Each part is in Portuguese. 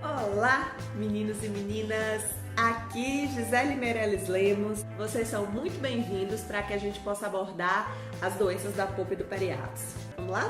Olá, meninos e meninas! Aqui Gisele Meirelles Lemos. Vocês são muito bem-vindos para que a gente possa abordar as doenças da polpa e do periápice. Vamos lá?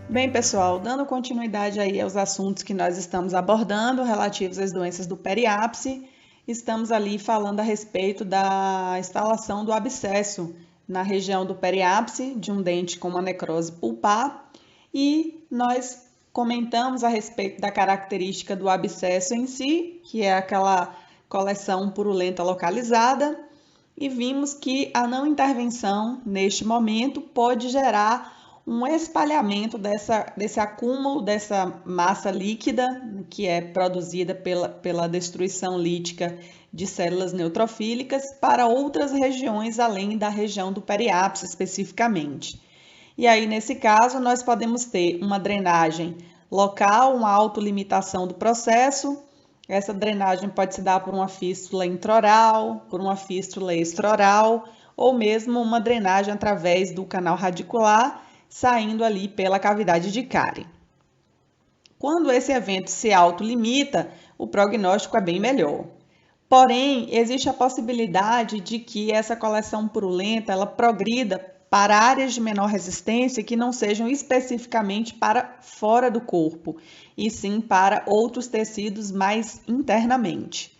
Bem, pessoal, dando continuidade aí aos assuntos que nós estamos abordando relativos às doenças do periápice, estamos ali falando a respeito da instalação do abscesso na região do periápice de um dente com uma necrose pulpar e nós comentamos a respeito da característica do abscesso em si, que é aquela coleção purulenta localizada, e vimos que a não intervenção neste momento pode gerar um espalhamento desse acúmulo dessa massa líquida que é produzida pela destruição lítica de células neutrofílicas para outras regiões além da região do periápice especificamente. E aí, nesse caso, nós podemos ter uma drenagem local, uma autolimitação do processo. Essa drenagem pode se dar por uma fístula intraoral, por uma fístula extraoral, ou mesmo uma drenagem através do canal radicular, saindo ali pela cavidade de cárie. Quando esse evento se autolimita, o prognóstico é bem melhor. Porém, existe a possibilidade de que essa coleção purulenta ela progrida para áreas de menor resistência que não sejam especificamente para fora do corpo, e sim para outros tecidos mais internamente.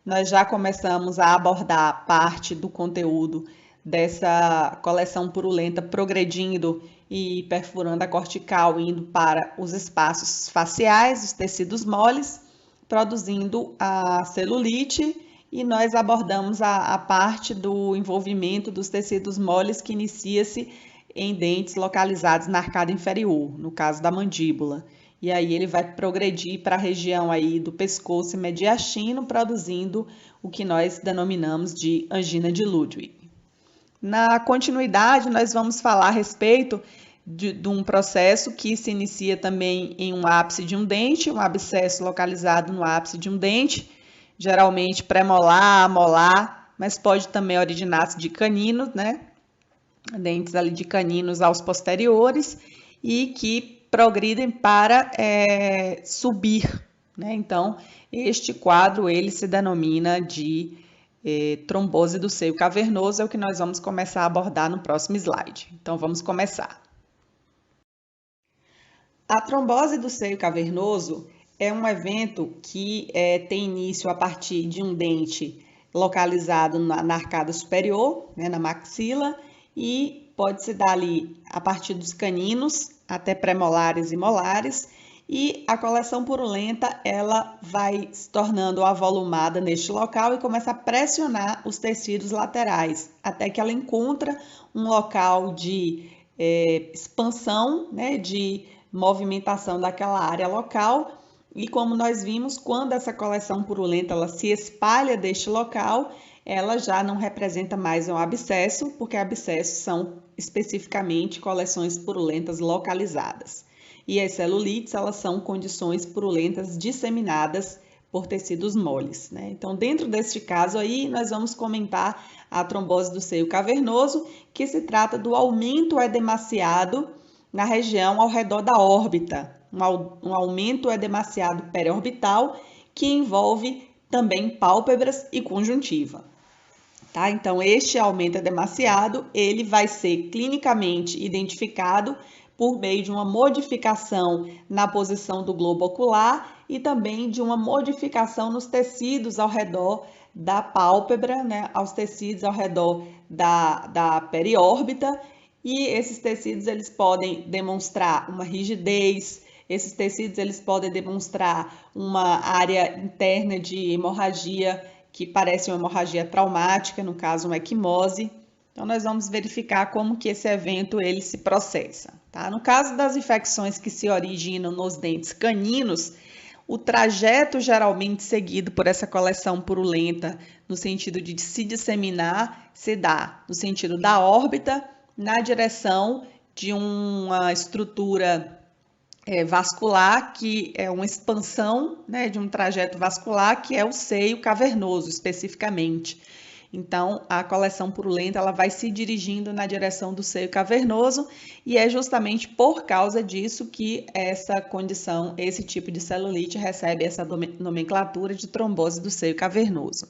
Nós já começamos a abordar parte do conteúdo dessa coleção purulenta progredindo e perfurando a cortical, indo para os espaços faciais, os tecidos moles, produzindo a celulite, e nós abordamos a parte do envolvimento dos tecidos moles que inicia-se em dentes localizados na arcada inferior, no caso da mandíbula. E aí ele vai progredir para a região aí do pescoço mediastino, produzindo o que nós denominamos de angina de Ludwig. Na continuidade, nós vamos falar a respeito de um processo que se inicia também em um ápice de um dente, um abscesso localizado no ápice de um dente, geralmente premolar, molar, mas pode também originar-se de caninos, né? Dentes ali de caninos aos posteriores e que progridem para subir, né? Então, este quadro, ele se denomina de trombose do seio cavernoso, é o que nós vamos começar a abordar no próximo slide. Então, vamos começar. A trombose do seio cavernoso é um evento que tem início a partir de um dente localizado na arcada superior, né, na maxila, e pode se dar ali a partir dos caninos até premolares e molares, e a coleção purulenta ela vai se tornando avolumada neste local e começa a pressionar os tecidos laterais, até que ela encontra um local de expansão, né, de movimentação daquela área local. E como nós vimos, quando essa coleção purulenta ela se espalha deste local, ela já não representa mais um abscesso, porque abscessos são especificamente coleções purulentas localizadas. E as celulites, elas são condições purulentas disseminadas por tecidos moles, né? Então, dentro deste caso aí, nós vamos comentar a trombose do seio cavernoso, que se trata do aumento edemaciado na região ao redor da órbita, um aumento edemaciado periorbital que envolve também pálpebras e conjuntiva. Tá? Então, este aumento edemaciado, ele vai ser clinicamente identificado por meio de uma modificação na posição do globo ocular e também de uma modificação nos tecidos ao redor da pálpebra, né? Aos tecidos ao redor da periórbita, e esses tecidos eles podem demonstrar uma rigidez, esses tecidos eles podem demonstrar uma área interna de hemorragia que parece uma hemorragia traumática, no caso uma equimose. Então nós vamos verificar como que esse evento ele se processa, tá? No caso das infecções que se originam nos dentes caninos, o trajeto geralmente seguido por essa coleção purulenta no sentido de se disseminar se dá no sentido da órbita, na direção de uma estrutura vascular, que é uma expansão, né, de um trajeto vascular, que é o seio cavernoso, especificamente. Então, a coleção purulenta ela vai se dirigindo na direção do seio cavernoso e é justamente por causa disso que essa condição, esse tipo de celulite recebe essa nomenclatura de trombose do seio cavernoso.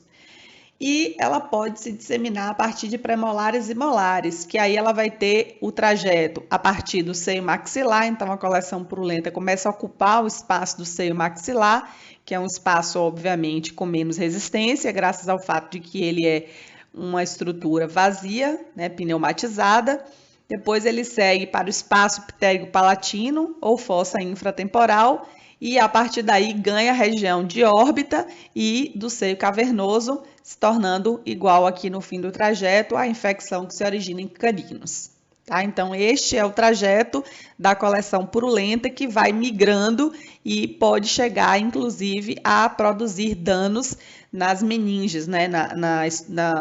E ela pode se disseminar a partir de premolares e molares, que aí ela vai ter o trajeto a partir do seio maxilar, então a coleção purulenta começa a ocupar o espaço do seio maxilar, que é um espaço, obviamente, com menos resistência, graças ao fato de que ele é uma estrutura vazia, né, pneumatizada. Depois ele segue para o espaço ptérigo-palatino ou fossa infratemporal, e a partir daí ganha a região de órbita e do seio cavernoso, se tornando igual aqui no fim do trajeto à infecção que se origina em caninos. Tá? Então, este é o trajeto da coleção purulenta que vai migrando e pode chegar, inclusive, a produzir danos nas meninges, né?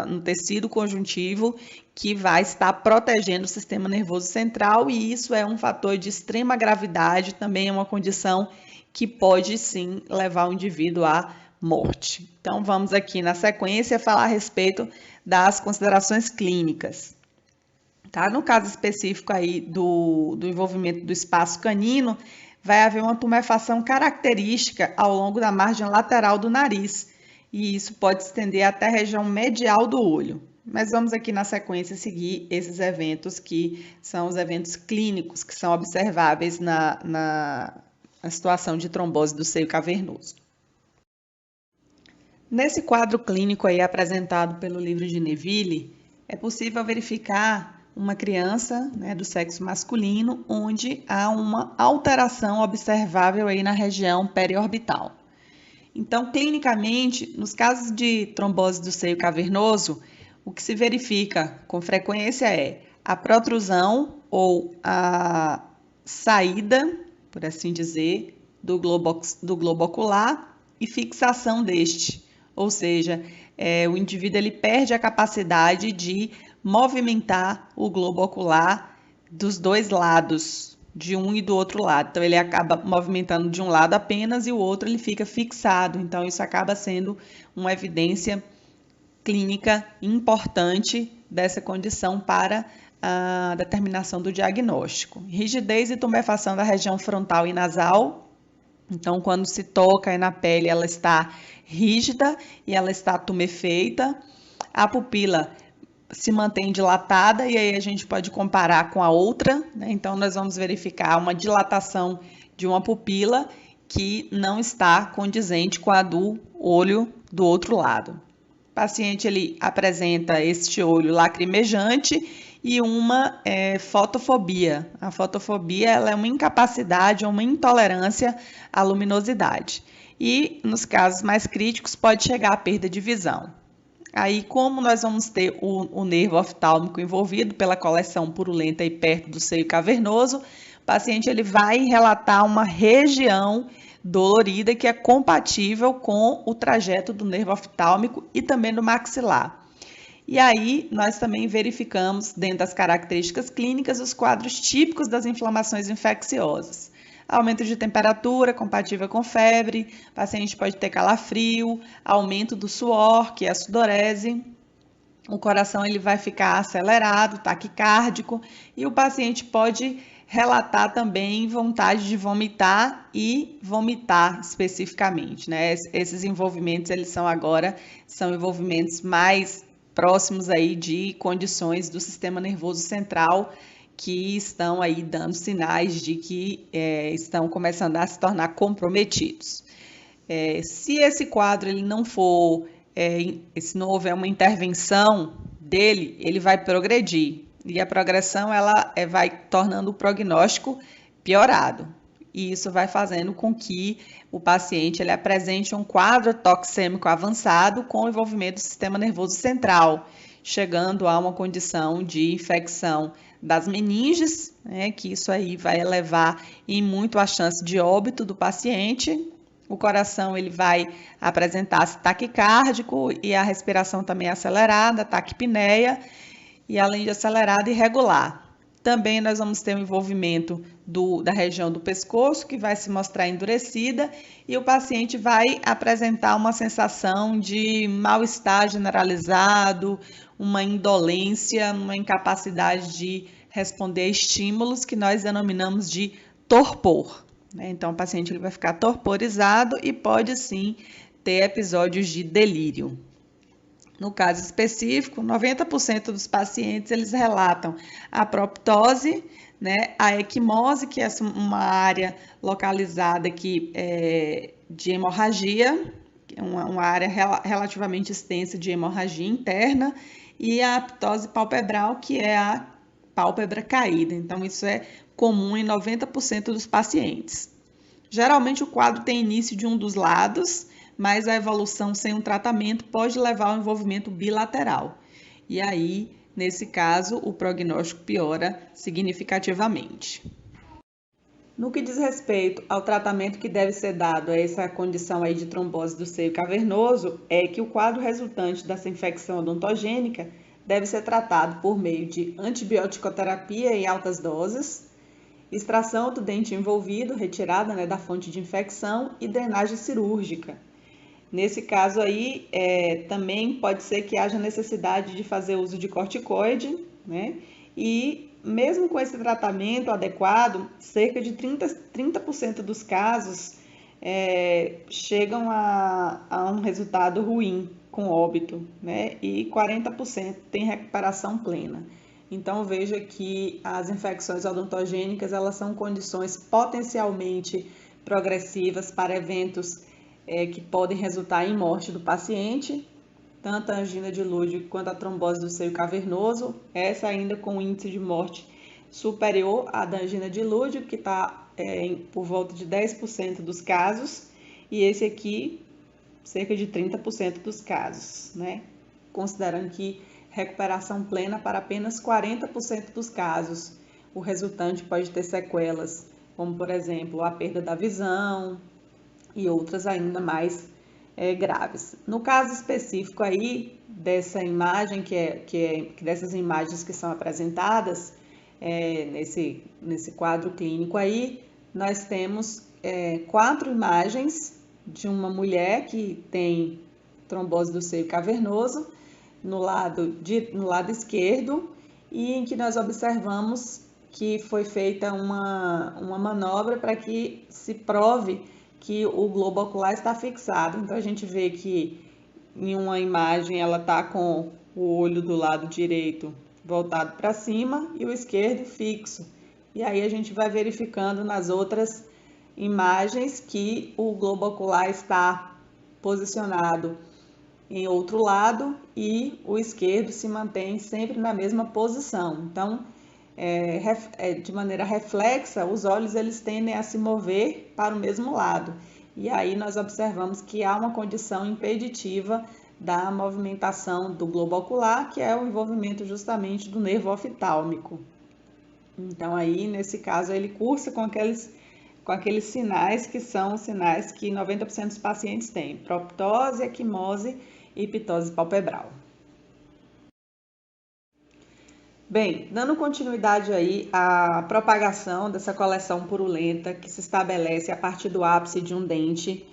No tecido conjuntivo, que vai estar protegendo o sistema nervoso central, e isso é um fator de extrema gravidade, também é uma condição que pode sim levar o indivíduo à morte. Então, vamos aqui na sequência falar a respeito das considerações clínicas. Tá? No caso específico aí do envolvimento do espaço canino, vai haver uma tumefação característica ao longo da margem lateral do nariz, e isso pode se estender até a região medial do olho. Mas vamos aqui na sequência seguir esses eventos que são os eventos clínicos que são observáveis na situação de trombose do seio cavernoso. Nesse quadro clínico aí apresentado pelo livro de Neville, é possível verificar uma criança, né, do sexo masculino, onde há uma alteração observável aí na região periorbital. Então, clinicamente, nos casos de trombose do seio cavernoso, o que se verifica com frequência é a protrusão ou a saída, por assim dizer, do globo ocular e fixação deste. Ou seja, o indivíduo ele perde a capacidade de movimentar o globo ocular dos dois lados, de um e do outro lado. Então, ele acaba movimentando de um lado apenas e o outro ele fica fixado. Então, isso acaba sendo uma evidência clínica importante dessa condição para a determinação do diagnóstico. Rigidez e tumefação da região frontal e nasal. Então, quando se toca na pele, ela está rígida e ela está tumefeita. A pupila se mantém dilatada e aí a gente pode comparar com a outra, né? Então, nós vamos verificar uma dilatação de uma pupila que não está condizente com a do olho do outro lado. O paciente ele apresenta este olho lacrimejante e uma fotofobia. A fotofobia ela é uma incapacidade ou uma intolerância à luminosidade. E, nos casos mais críticos, pode chegar à perda de visão. Aí, como nós vamos ter o nervo oftálmico envolvido pela coleção purulenta e perto do seio cavernoso, o paciente ele vai relatar uma região dolorida que é compatível com o trajeto do nervo oftálmico e também do maxilar. E aí, nós também verificamos, dentro das características clínicas, os quadros típicos das inflamações infecciosas. Aumento de temperatura, compatível com febre, o paciente pode ter calafrio, aumento do suor, que é a sudorese, o coração ele vai ficar acelerado, taquicárdico, e o paciente pode relatar também vontade de vomitar e vomitar especificamente, né? Esses envolvimentos, eles são envolvimentos mais próximos aí de condições do sistema nervoso central que estão aí dando sinais de que estão começando a se tornar comprometidos. Se esse quadro ele não for, se não houver uma intervenção dele, ele vai progredir. E a progressão ela vai tornando o prognóstico piorado. E isso vai fazendo com que o paciente ele apresente um quadro toxêmico avançado com envolvimento do sistema nervoso central, chegando a uma condição de infecção das meninges, né, que isso aí vai elevar em muito a chance de óbito do paciente. O coração ele vai apresentar-se taquicárdico e a respiração também acelerada, taquipneia, e além de acelerada, irregular. Também nós vamos ter um envolvimento da região do pescoço, que vai se mostrar endurecida, e o paciente vai apresentar uma sensação de mal-estar generalizado, uma indolência, uma incapacidade de responder a estímulos que nós denominamos de torpor. Então, o paciente ele vai ficar torporizado e pode sim ter episódios de delírio. No caso específico, 90% dos pacientes eles relatam a proptose, a equimose, que é uma área localizada aqui de hemorragia, uma área relativamente extensa de hemorragia interna, e a aptose palpebral, que é a pálpebra caída. Então, isso é comum em 90% dos pacientes. Geralmente, o quadro tem início de um dos lados, mas a evolução sem um tratamento pode levar ao envolvimento bilateral. E aí, nesse caso, o prognóstico piora significativamente. No que diz respeito ao tratamento que deve ser dado a essa condição aí de trombose do seio cavernoso, é que o quadro resultante dessa infecção odontogênica deve ser tratado por meio de antibioticoterapia em altas doses, extração do dente envolvido, retirada da fonte de infecção e drenagem cirúrgica. Nesse caso aí, também pode ser que haja necessidade de fazer uso de corticoide, e mesmo com esse tratamento adequado, cerca de 30% dos casos chegam a um resultado ruim, com óbito, e 40% tem recuperação plena. Então, veja que as infecções odontogênicas, elas são condições potencialmente progressivas para eventos que podem resultar em morte do paciente, tanto a angina de Ludwig quanto a trombose do seio cavernoso, essa ainda com índice de morte superior à da angina de Ludwig, que está por volta de 10% dos casos, e esse aqui, cerca de 30% dos casos, considerando que recuperação plena para apenas 40% dos casos. O resultante pode ter sequelas, como, por exemplo, a perda da visão, e outras ainda mais graves. No caso específico aí dessa imagem, dessas imagens que são apresentadas nesse quadro clínico aí, nós temos 4 imagens de uma mulher que tem trombose do seio cavernoso no lado esquerdo, e em que nós observamos que foi feita uma manobra para que se prove que o globo ocular está fixado. Então, a gente vê que em uma imagem ela está com o olho do lado direito voltado para cima e o esquerdo fixo. E aí a gente vai verificando nas outras imagens que o globo ocular está posicionado em outro lado e o esquerdo se mantém sempre na mesma posição. Então, de maneira reflexa, os olhos eles tendem a se mover para o mesmo lado. E aí nós observamos que há uma condição impeditiva da movimentação do globo ocular, que é o envolvimento justamente do nervo oftálmico. Então aí, nesse caso, ele cursa com aqueles sinais que são sinais que 90% dos pacientes têm: proptose, equimose e ptose palpebral. Bem, dando continuidade aí à propagação dessa coleção purulenta que se estabelece a partir do ápice de um dente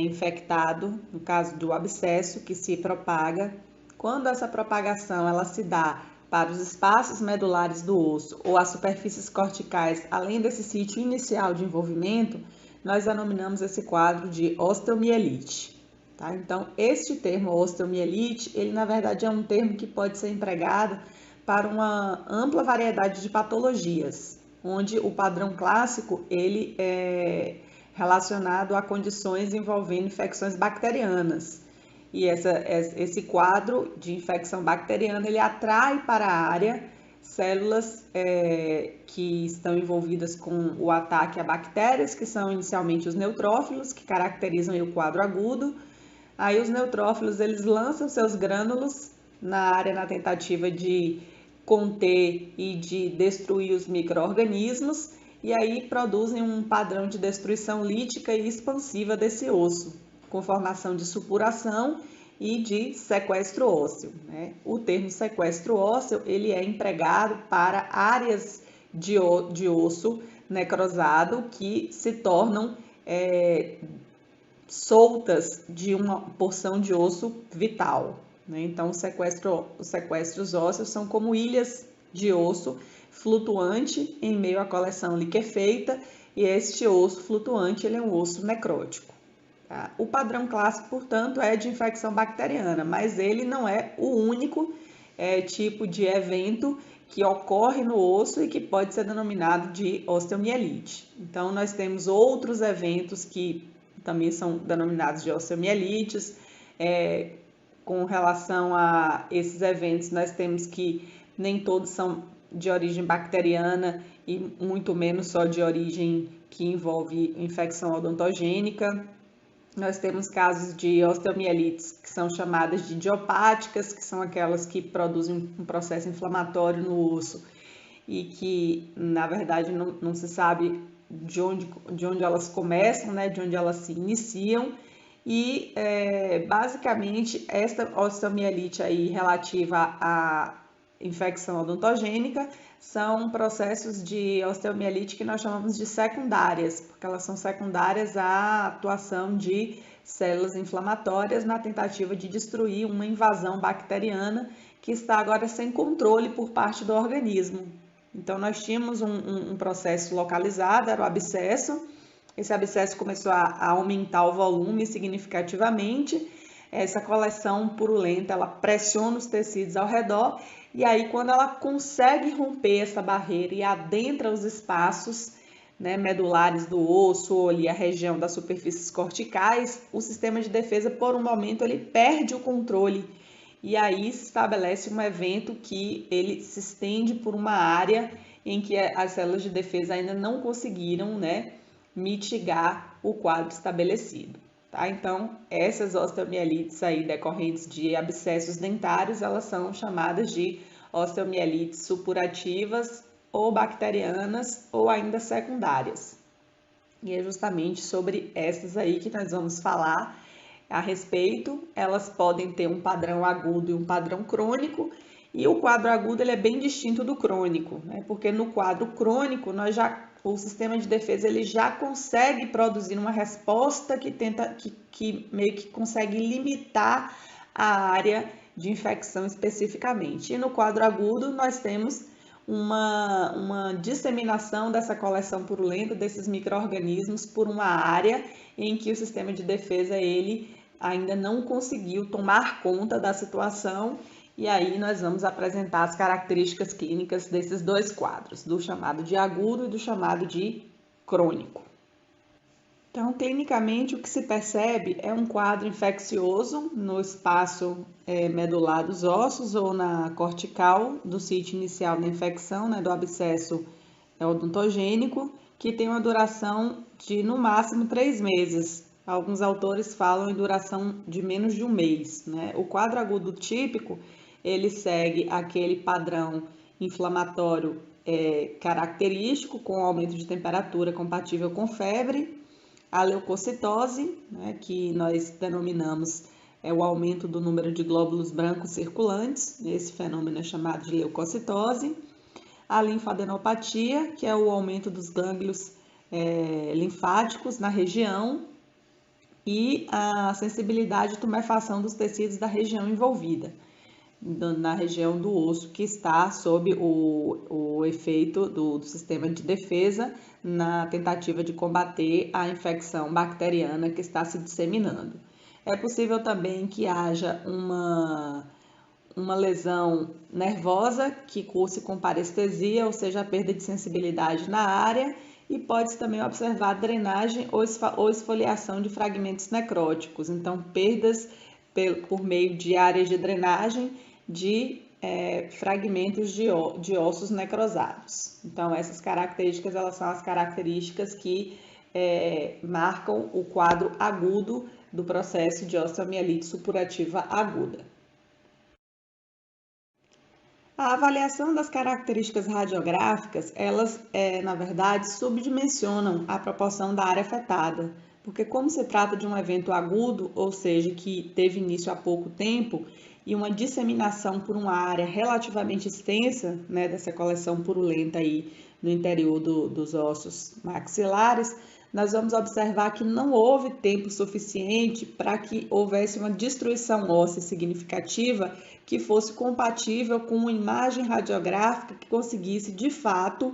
infectado, no caso do abscesso, que se propaga. Quando essa propagação ela se dá para os espaços medulares do osso ou as superfícies corticais, além desse sítio inicial de envolvimento, nós denominamos esse quadro de osteomielite. Tá? Então, este termo osteomielite, ele na verdade é um termo que pode ser empregado para uma ampla variedade de patologias, onde o padrão clássico ele é relacionado a condições envolvendo infecções bacterianas. E esse quadro de infecção bacteriana ele atrai para a área células que estão envolvidas com o ataque a bactérias, que são inicialmente os neutrófilos, que caracterizam o quadro agudo. Aí os neutrófilos eles lançam seus grânulos na área na tentativa de conter e de destruir os micro-organismos, e aí produzem um padrão de destruição lítica e expansiva desse osso, com formação de supuração e de sequestro ósseo, né? O termo sequestro ósseo ele é empregado para áreas de osso necrosado que se tornam soltas de uma porção de osso vital, né? Então, os sequestros ósseos são como ilhas de osso flutuante em meio à coleção liquefeita, e este osso flutuante ele é um osso necrótico. Tá? O padrão clássico, portanto, é de infecção bacteriana, mas ele não é o único tipo de evento que ocorre no osso e que pode ser denominado de osteomielite. Então, nós temos outros eventos que também são denominados de osteomielites. Com relação a esses eventos, nós temos que nem todos são de origem bacteriana e muito menos só de origem que envolve infecção odontogênica. Nós temos casos de osteomielites que são chamadas de idiopáticas, que são aquelas que produzem um processo inflamatório no osso e que, na verdade, não se sabe de onde elas começam, né, de onde elas se iniciam. E, basicamente, esta osteomielite aí relativa à infecção odontogênica são processos de osteomielite que nós chamamos de secundárias, porque elas são secundárias à atuação de células inflamatórias na tentativa de destruir uma invasão bacteriana que está agora sem controle por parte do organismo. Então, nós tínhamos um processo localizado, era o abscesso. Esse abscesso começou a aumentar o volume significativamente. Essa coleção purulenta, ela pressiona os tecidos ao redor e aí quando ela consegue romper essa barreira e adentra os espaços, né, medulares do osso ou ali a região das superfícies corticais, o sistema de defesa por um momento ele perde o controle e aí se estabelece um evento que ele se estende por uma área em que as células de defesa ainda não conseguiram, né, mitigar o quadro estabelecido. Tá? Então, essas osteomielites aí decorrentes de abscessos dentários, elas são chamadas de osteomielites supurativas ou bacterianas ou ainda secundárias. E é justamente sobre essas aí que nós vamos falar a respeito. Elas podem ter um padrão agudo e um padrão crônico, e o quadro agudo ele é bem distinto do crônico, né? Porque no quadro crônico o sistema de defesa ele já consegue produzir uma resposta que meio que consegue limitar a área de infecção especificamente. E no quadro agudo nós temos uma disseminação dessa coleção purulenta desses micro-organismos por uma área em que o sistema de defesa ele ainda não conseguiu tomar conta da situação. E aí nós vamos apresentar as características clínicas desses dois quadros, do chamado de agudo e do chamado de crônico. Então, clinicamente, o que se percebe é um quadro infeccioso no espaço medular dos ossos ou na cortical do sítio inicial da infecção, né, do abscesso odontogênico, que tem uma duração de, no máximo, 3 meses. Alguns autores falam em duração de menos de um mês, né? O quadro agudo típico ele segue aquele padrão inflamatório característico, com aumento de temperatura compatível com febre, a leucocitose, né, que nós denominamos o aumento do número de glóbulos brancos circulantes, esse fenômeno é chamado de leucocitose, a linfadenopatia, que é o aumento dos gânglios linfáticos na região, e a sensibilidade e tumefação dos tecidos da região envolvida, na região do osso que está sob o efeito do sistema de defesa na tentativa de combater a infecção bacteriana que está se disseminando. É possível também que haja uma lesão nervosa que curse com parestesia, ou seja, a perda de sensibilidade na área, e pode-se também observar drenagem ou esfoliação de fragmentos necróticos, então perdas por meio de áreas de drenagem de fragmentos de ossos necrosados. Então, essas características elas são as características que marcam o quadro agudo do processo de osteomielite supurativa aguda. A avaliação das características radiográficas, elas, na verdade, subdimensionam a proporção da área afetada, porque como se trata de um evento agudo, ou seja, que teve início há pouco tempo, e uma disseminação por uma área relativamente extensa, né, dessa coleção purulenta aí no interior dos ossos maxilares, nós vamos observar que não houve tempo suficiente para que houvesse uma destruição óssea significativa que fosse compatível com uma imagem radiográfica que conseguisse, de fato,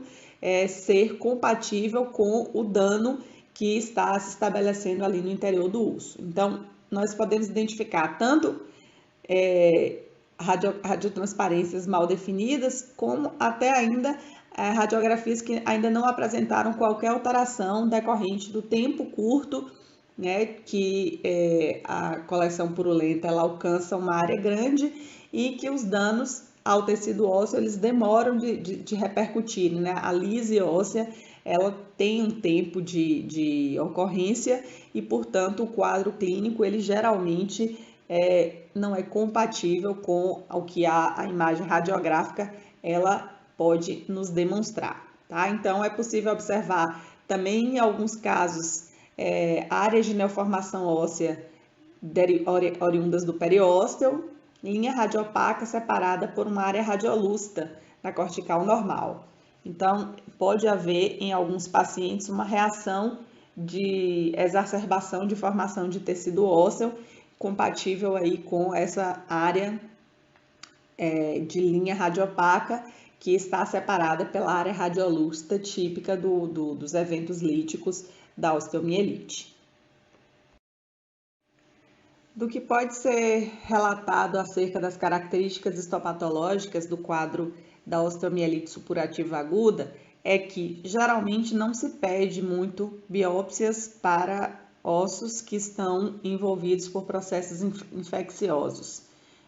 ser compatível com o dano que está se estabelecendo ali no interior do osso. Então, nós podemos identificar tanto radiotransparências mal definidas, como até ainda radiografias que ainda não apresentaram qualquer alteração decorrente do tempo curto, né, que a coleção purulenta ela alcança uma área grande e que os danos ao tecido ósseo eles demoram de repercutir, né? A lise óssea ela tem um tempo de ocorrência e, portanto, o quadro clínico ele geralmente não é compatível com o que a imagem radiográfica ela pode nos demonstrar, tá? Então, é possível observar também em alguns casos áreas de neoformação óssea oriundas do periósteo, linha radiopaca separada por uma área radiolúcida na cortical normal. Então, pode haver em alguns pacientes uma reação de exacerbação de formação de tecido ósseo compatível aí com essa área de linha radiopaca que está separada pela área radiolúcida típica dos eventos líticos da osteomielite. Do que pode ser relatado acerca das características histopatológicas do quadro da osteomielite supurativa aguda é que geralmente não se pede muito biópsias para ossos que estão envolvidos por processos infecciosos,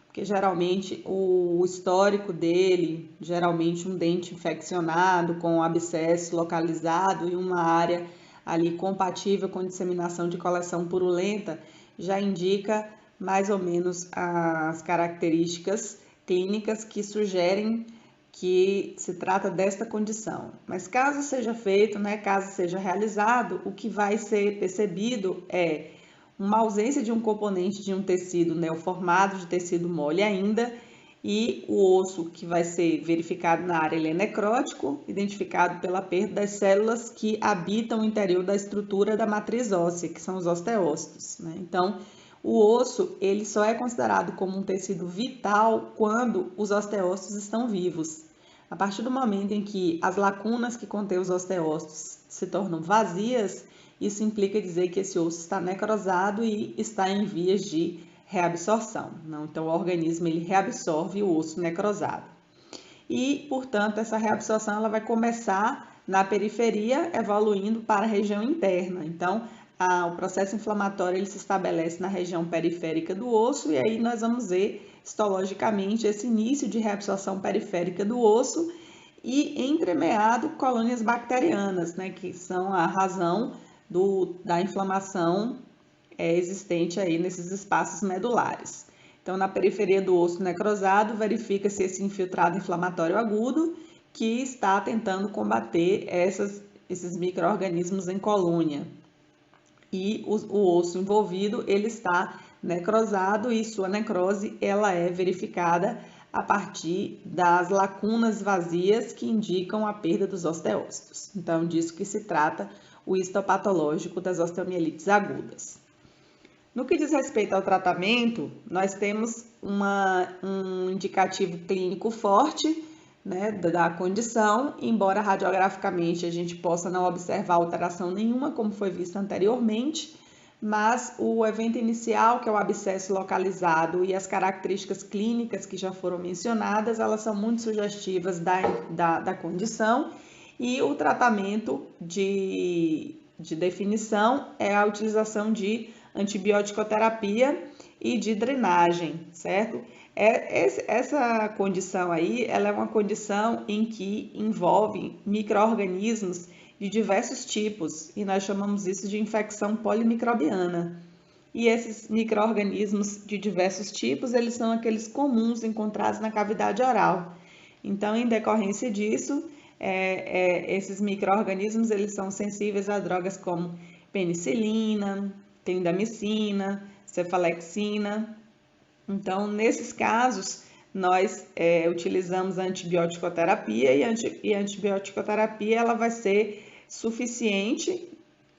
porque geralmente o histórico dele, geralmente um dente infeccionado com abscesso localizado e uma área ali compatível com disseminação de coleção purulenta, já indica mais ou menos as características clínicas que sugerem que se trata desta condição. Mas caso seja feito, né, caso seja realizado, o que vai ser percebido é uma ausência de um componente de um tecido neoformado, de tecido mole ainda, e o osso que vai ser verificado na área ele é necrótico, identificado pela perda das células que habitam o interior da estrutura da matriz óssea, que são os osteócitos, né? Então, o osso ele só é considerado como um tecido vital quando os osteócitos estão vivos. A partir do momento em que as lacunas que contêm os osteócitos se tornam vazias, isso implica dizer que esse osso está necrosado e está em vias de reabsorção. Não? Então, o organismo ele reabsorve o osso necrosado. E, portanto, essa reabsorção ela vai começar na periferia, evoluindo para a região interna. Então, o processo inflamatório ele se estabelece na região periférica do osso e aí nós vamos ver histologicamente esse início de reabsorção periférica do osso e entremeado colônias bacterianas, né, que são a razão da inflamação existente aí nesses espaços medulares. Então, na periferia do osso necrosado, verifica-se esse infiltrado inflamatório agudo que está tentando combater esses micro-organismos em colônia. E o osso envolvido, ele está necrosado e sua necrose, ela é verificada a partir das lacunas vazias que indicam a perda dos osteócitos. Então, disso que se trata o histopatológico das osteomielites agudas. No que diz respeito ao tratamento, nós temos um indicativo clínico forte, né, da condição, embora radiograficamente a gente possa não observar alteração nenhuma, como foi visto anteriormente, mas o evento inicial, que é o abscesso localizado, e as características clínicas que já foram mencionadas, elas são muito sugestivas da condição, e o tratamento de definição é a utilização de antibioticoterapia e de drenagem, certo? Essa condição aí, ela é uma condição em que envolve micro-organismos de diversos tipos e nós chamamos isso de infecção polimicrobiana. E esses micro-organismos de diversos tipos, eles são aqueles comuns encontrados na cavidade oral. Então, em decorrência disso, esses micro-organismos, eles são sensíveis a drogas como penicilina, clindamicina, cefalexina. Então, nesses casos, nós utilizamos a antibioticoterapia e a antibioticoterapia ela vai ser suficiente,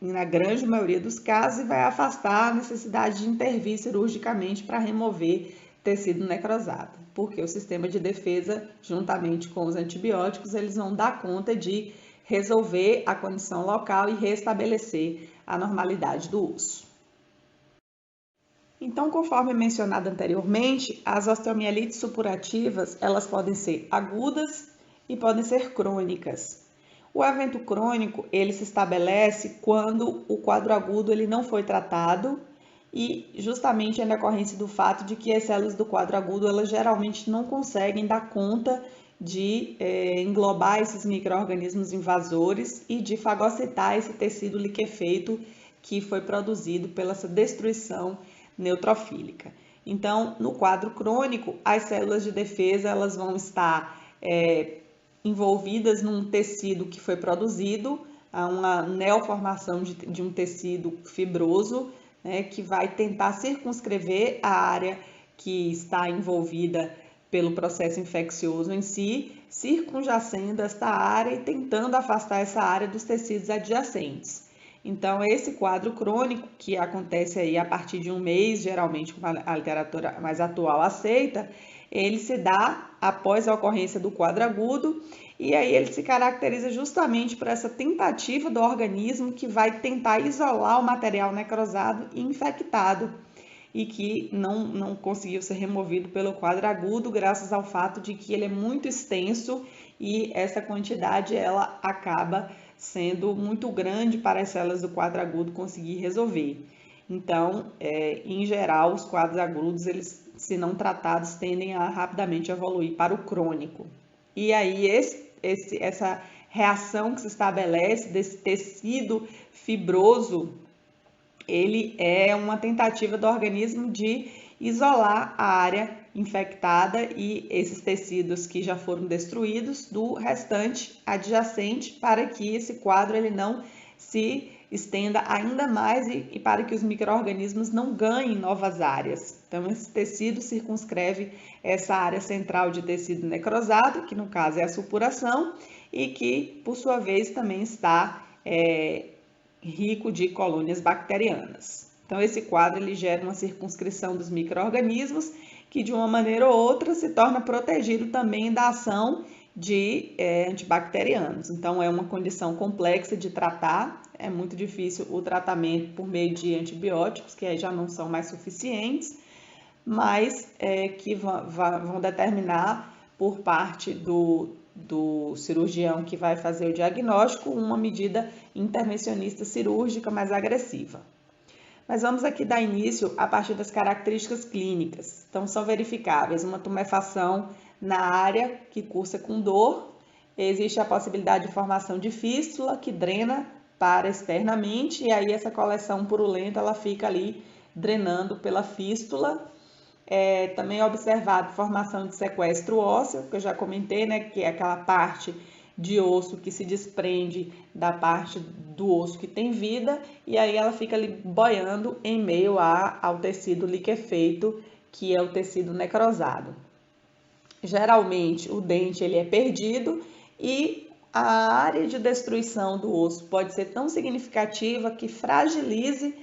na grande maioria dos casos, e vai afastar a necessidade de intervir cirurgicamente para remover tecido necrosado, porque o sistema de defesa, juntamente com os antibióticos, eles vão dar conta de resolver a condição local e restabelecer a normalidade do osso. Então, conforme mencionado anteriormente, as osteomielites supurativas, elas podem ser agudas e podem ser crônicas. O evento crônico, ele se estabelece quando o quadro agudo ele não foi tratado e justamente é na decorrência do fato de que as células do quadro agudo, elas geralmente não conseguem dar conta de englobar esses micro-organismos invasores e de fagocitar esse tecido liquefeito que foi produzido pela essa destruição neutrofílica. Então, no quadro crônico, as células de defesa elas vão estar envolvidas num tecido que foi produzido, uma neoformação de um tecido fibroso, né, que vai tentar circunscrever a área que está envolvida pelo processo infeccioso em si, circunjacendo esta área e tentando afastar essa área dos tecidos adjacentes. Então, esse quadro crônico, que acontece aí a partir de um mês, geralmente com a literatura mais atual aceita, ele se dá após a ocorrência do quadro agudo, e aí ele se caracteriza justamente por essa tentativa do organismo que vai tentar isolar o material necrosado e infectado, e que não conseguiu ser removido pelo quadro agudo, graças ao fato de que ele é muito extenso e essa quantidade ela acaba sendo muito grande para as células do quadro agudo conseguir resolver. Então, em geral, os quadros agudos, eles, se não tratados, tendem a rapidamente evoluir para o crônico. E aí, essa reação que se estabelece desse tecido fibroso, ele é uma tentativa do organismo de isolar a área infectada e esses tecidos que já foram destruídos do restante adjacente para que esse quadro ele não se estenda ainda mais e para que os micro-organismos não ganhem novas áreas. Então, esse tecido circunscreve essa área central de tecido necrosado, que no caso é a supuração, e que, por sua vez, também está rico de colônias bacterianas. Então, esse quadro ele gera uma circunscrição dos micro-organismos que, de uma maneira ou outra, se torna protegido também da ação de antibacterianos. Então, é uma condição complexa de tratar, é muito difícil o tratamento por meio de antibióticos, que aí já não são mais suficientes, mas que vão determinar por parte do cirurgião que vai fazer o diagnóstico uma medida intervencionista cirúrgica mais agressiva. Mas vamos aqui dar início a partir das características clínicas. Então, são verificáveis uma tumefação na área que cursa com dor, existe a possibilidade de formação de fístula que drena para externamente e aí essa coleção purulenta ela fica ali drenando pela fístula. Também é observado formação de sequestro ósseo, que eu já comentei, né, que é aquela parte de osso que se desprende da parte do osso que tem vida e aí ela fica ali boiando em meio ao tecido liquefeito, que é o tecido necrosado. Geralmente o dente ele é perdido e a área de destruição do osso pode ser tão significativa que fragilize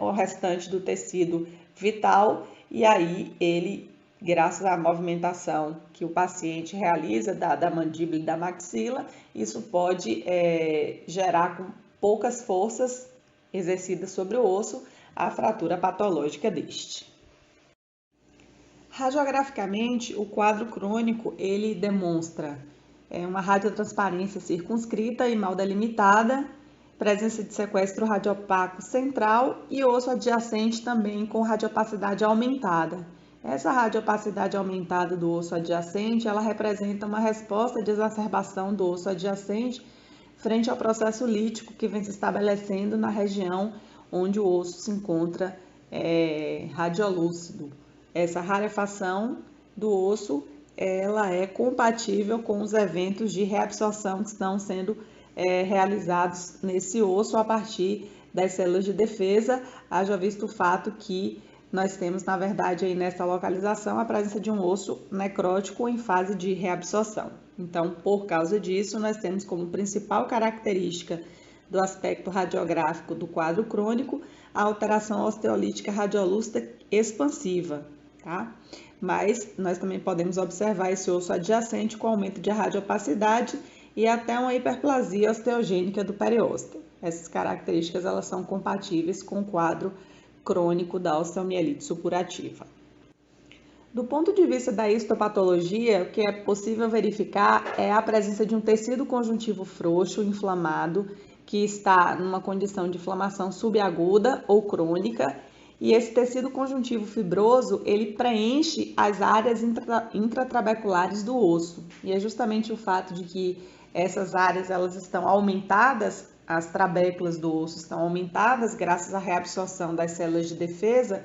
o restante do tecido vital e aí ele, graças à movimentação que o paciente realiza da mandíbula e da maxila, isso pode gerar com poucas forças exercidas sobre o osso a fratura patológica deste. Radiograficamente, o quadro crônico ele demonstra uma radiotransparência circunscrita e mal delimitada, presença de sequestro radiopaco central e osso adjacente também com radiopacidade aumentada. Essa radiopacidade aumentada do osso adjacente, ela representa uma resposta de exacerbação do osso adjacente frente ao processo lítico que vem se estabelecendo na região onde o osso se encontra radiolúcido. Essa rarefação do osso, ela é compatível com os eventos de reabsorção que estão sendo realizados nesse osso a partir das células de defesa, haja visto o fato que nós temos, na verdade, aí nessa localização, a presença de um osso necrótico em fase de reabsorção. Então, por causa disso, nós temos como principal característica do aspecto radiográfico do quadro crônico a alteração osteolítica radiolúcida expansiva, tá? Mas nós também podemos observar esse osso adjacente com aumento de radiopacidade e até uma hiperplasia osteogênica do periósteo. Essas características elas são compatíveis com o quadro crônico da osteomielite supurativa. Do ponto de vista da histopatologia, o que é possível verificar é a presença de um tecido conjuntivo frouxo, inflamado, que está numa condição de inflamação subaguda ou crônica, e esse tecido conjuntivo fibroso, ele preenche as áreas intratrabeculares do osso. E é justamente o fato de que essas áreas elas estão aumentadas, as trabéculas do osso estão aumentadas graças à reabsorção das células de defesa,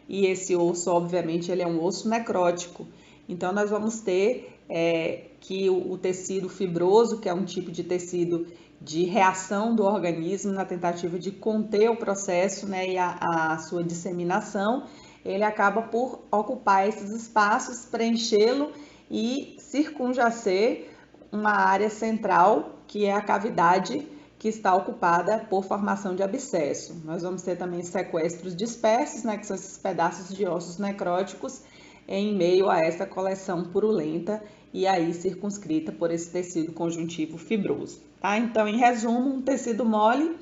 e esse osso, obviamente, ele é um osso necrótico. Então, nós vamos ter que o tecido fibroso, que é um tipo de tecido de reação do organismo na tentativa de conter o processo, né, e a sua disseminação, ele acaba por ocupar esses espaços, preenchê-lo e circunjacer uma área central, que é a cavidade que está ocupada por formação de abscesso. Nós vamos ter também sequestros dispersos, né, que são esses pedaços de ossos necróticos em meio a essa coleção purulenta e aí circunscrita por esse tecido conjuntivo fibroso. Tá? Então, em resumo, um tecido mole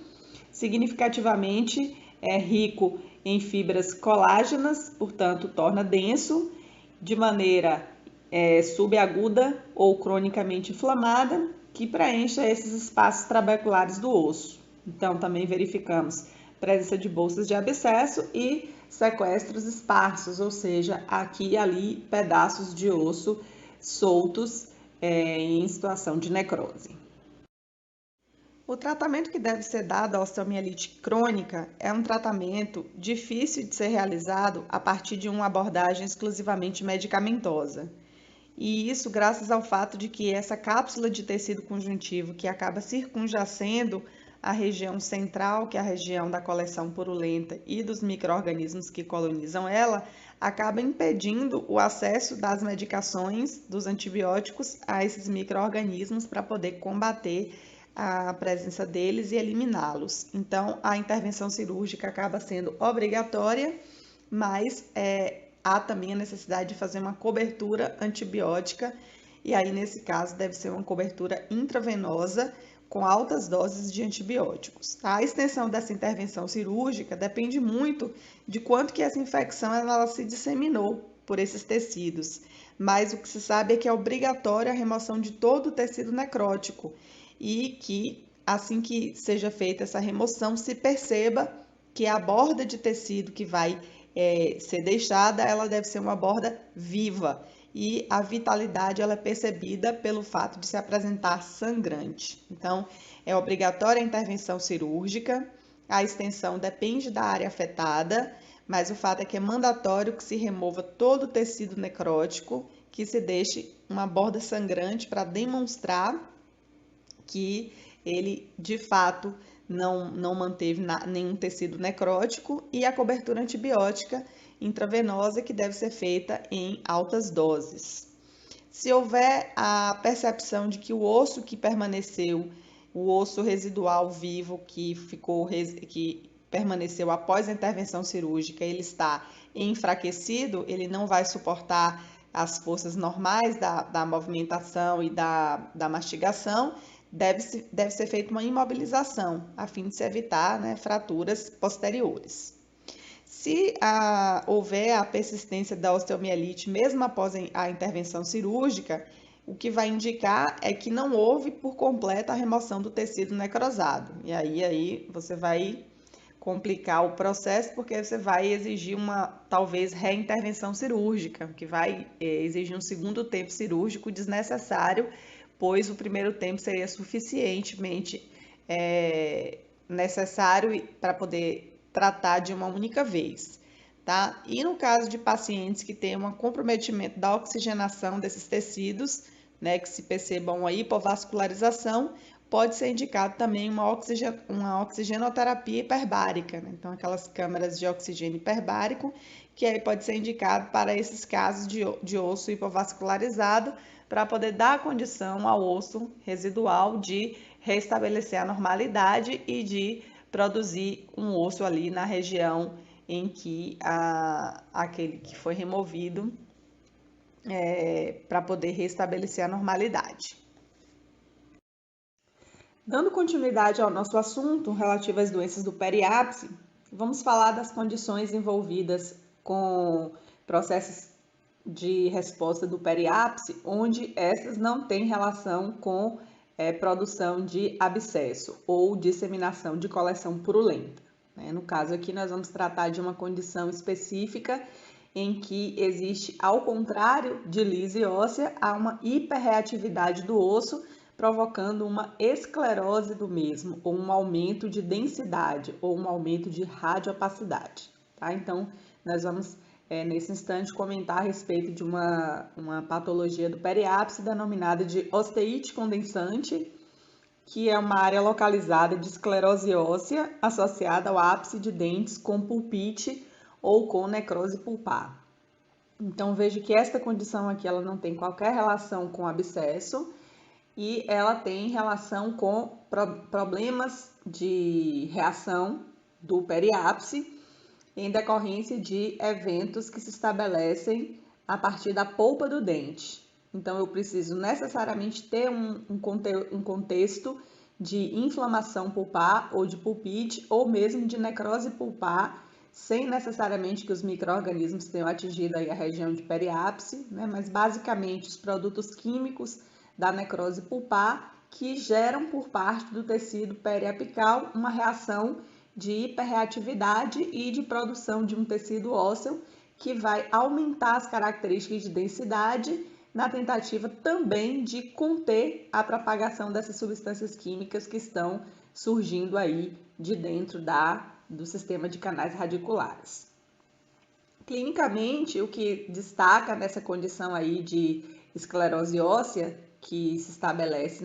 significativamente rico em fibras colágenas, portanto, torna denso, de maneira subaguda ou cronicamente inflamada, que preencha esses espaços trabeculares do osso. Então, também verificamos presença de bolsas de abscesso e sequestros esparsos, ou seja, aqui e ali pedaços de osso soltos em situação de necrose. O tratamento que deve ser dado à osteomielite crônica é um tratamento difícil de ser realizado a partir de uma abordagem exclusivamente medicamentosa. E isso graças ao fato de que essa cápsula de tecido conjuntivo que acaba circunjacendo a região central, que é a região da coleção purulenta e dos micro-organismos que colonizam ela, acaba impedindo o acesso das medicações, dos antibióticos, a esses micro-organismos para poder combater a presença deles e eliminá-los. Então, a intervenção cirúrgica acaba sendo obrigatória, mas há também a necessidade de fazer uma cobertura antibiótica, e aí, nesse caso, deve ser uma cobertura intravenosa com altas doses de antibióticos. A extensão dessa intervenção cirúrgica depende muito de quanto que essa infecção ela se disseminou por esses tecidos, mas o que se sabe é que é obrigatória a remoção de todo o tecido necrótico e que, assim que seja feita essa remoção, se perceba que a borda de tecido que vai ser deixada, ela deve ser uma borda viva e a vitalidade ela é percebida pelo fato de se apresentar sangrante. Então, é obrigatória a intervenção cirúrgica, a extensão depende da área afetada, mas o fato é que é mandatório que se remova todo o tecido necrótico, que se deixe uma borda sangrante para demonstrar que ele, de fato, não manteve nenhum tecido necrótico, e a cobertura antibiótica intravenosa que deve ser feita em altas doses. Se houver a percepção de que o osso que permaneceu, o osso residual vivo que permaneceu após a intervenção cirúrgica, ele está enfraquecido, ele não vai suportar as forças normais da movimentação e da mastigação, deve ser feita uma imobilização, a fim de se evitar, né, fraturas posteriores. Se houver a persistência da osteomielite, mesmo após a intervenção cirúrgica, o que vai indicar é que não houve por completo a remoção do tecido necrosado. E aí você vai complicar o processo, porque você vai exigir uma, talvez, reintervenção cirúrgica, que vai exigir um segundo tempo cirúrgico desnecessário, pois o primeiro tempo seria suficientemente necessário para poder tratar de uma única vez, tá? E no caso de pacientes que têm um comprometimento da oxigenação desses tecidos, né, que se percebam a hipovascularização, pode ser indicado também uma oxigenoterapia hiperbárica, né? Então, aquelas câmaras de oxigênio hiperbárico, que aí pode ser indicado para esses casos de osso hipovascularizado, para poder dar condição ao osso residual de restabelecer a normalidade e de produzir um osso ali na região em que aquele que foi removido para poder restabelecer a normalidade. Dando continuidade ao nosso assunto relativo às doenças do periápice, vamos falar das condições envolvidas com processos de resposta do periápice, onde essas não têm relação com produção de abscesso ou disseminação de coleção purulenta. No caso aqui, nós vamos tratar de uma condição específica em que existe, ao contrário de lise óssea, há uma hiperreatividade do osso, provocando uma esclerose do mesmo, ou um aumento de densidade, ou um aumento de radiopacidade. Tá? Então, nós vamos, nesse instante, comentar a respeito de uma patologia do periápice denominada de osteite condensante, que é uma área localizada de esclerose óssea associada ao ápice de dentes com pulpite ou com necrose pulpar. Então, vejo que esta condição aqui ela não tem qualquer relação com abscesso e ela tem relação com problemas de reação do periápice em decorrência de eventos que se estabelecem a partir da polpa do dente. Então, eu preciso necessariamente ter um contexto de inflamação pulpar ou de pulpite ou mesmo de necrose pulpar, sem necessariamente que os micro-organismos tenham atingido aí a região de periápice, né? Mas basicamente os produtos químicos da necrose pulpar que geram por parte do tecido periapical uma reação de hiperreatividade e de produção de um tecido ósseo que vai aumentar as características de densidade na tentativa também de conter a propagação dessas substâncias químicas que estão surgindo aí de dentro do sistema de canais radiculares. Clinicamente, o que destaca nessa condição aí de esclerose óssea, que se estabelece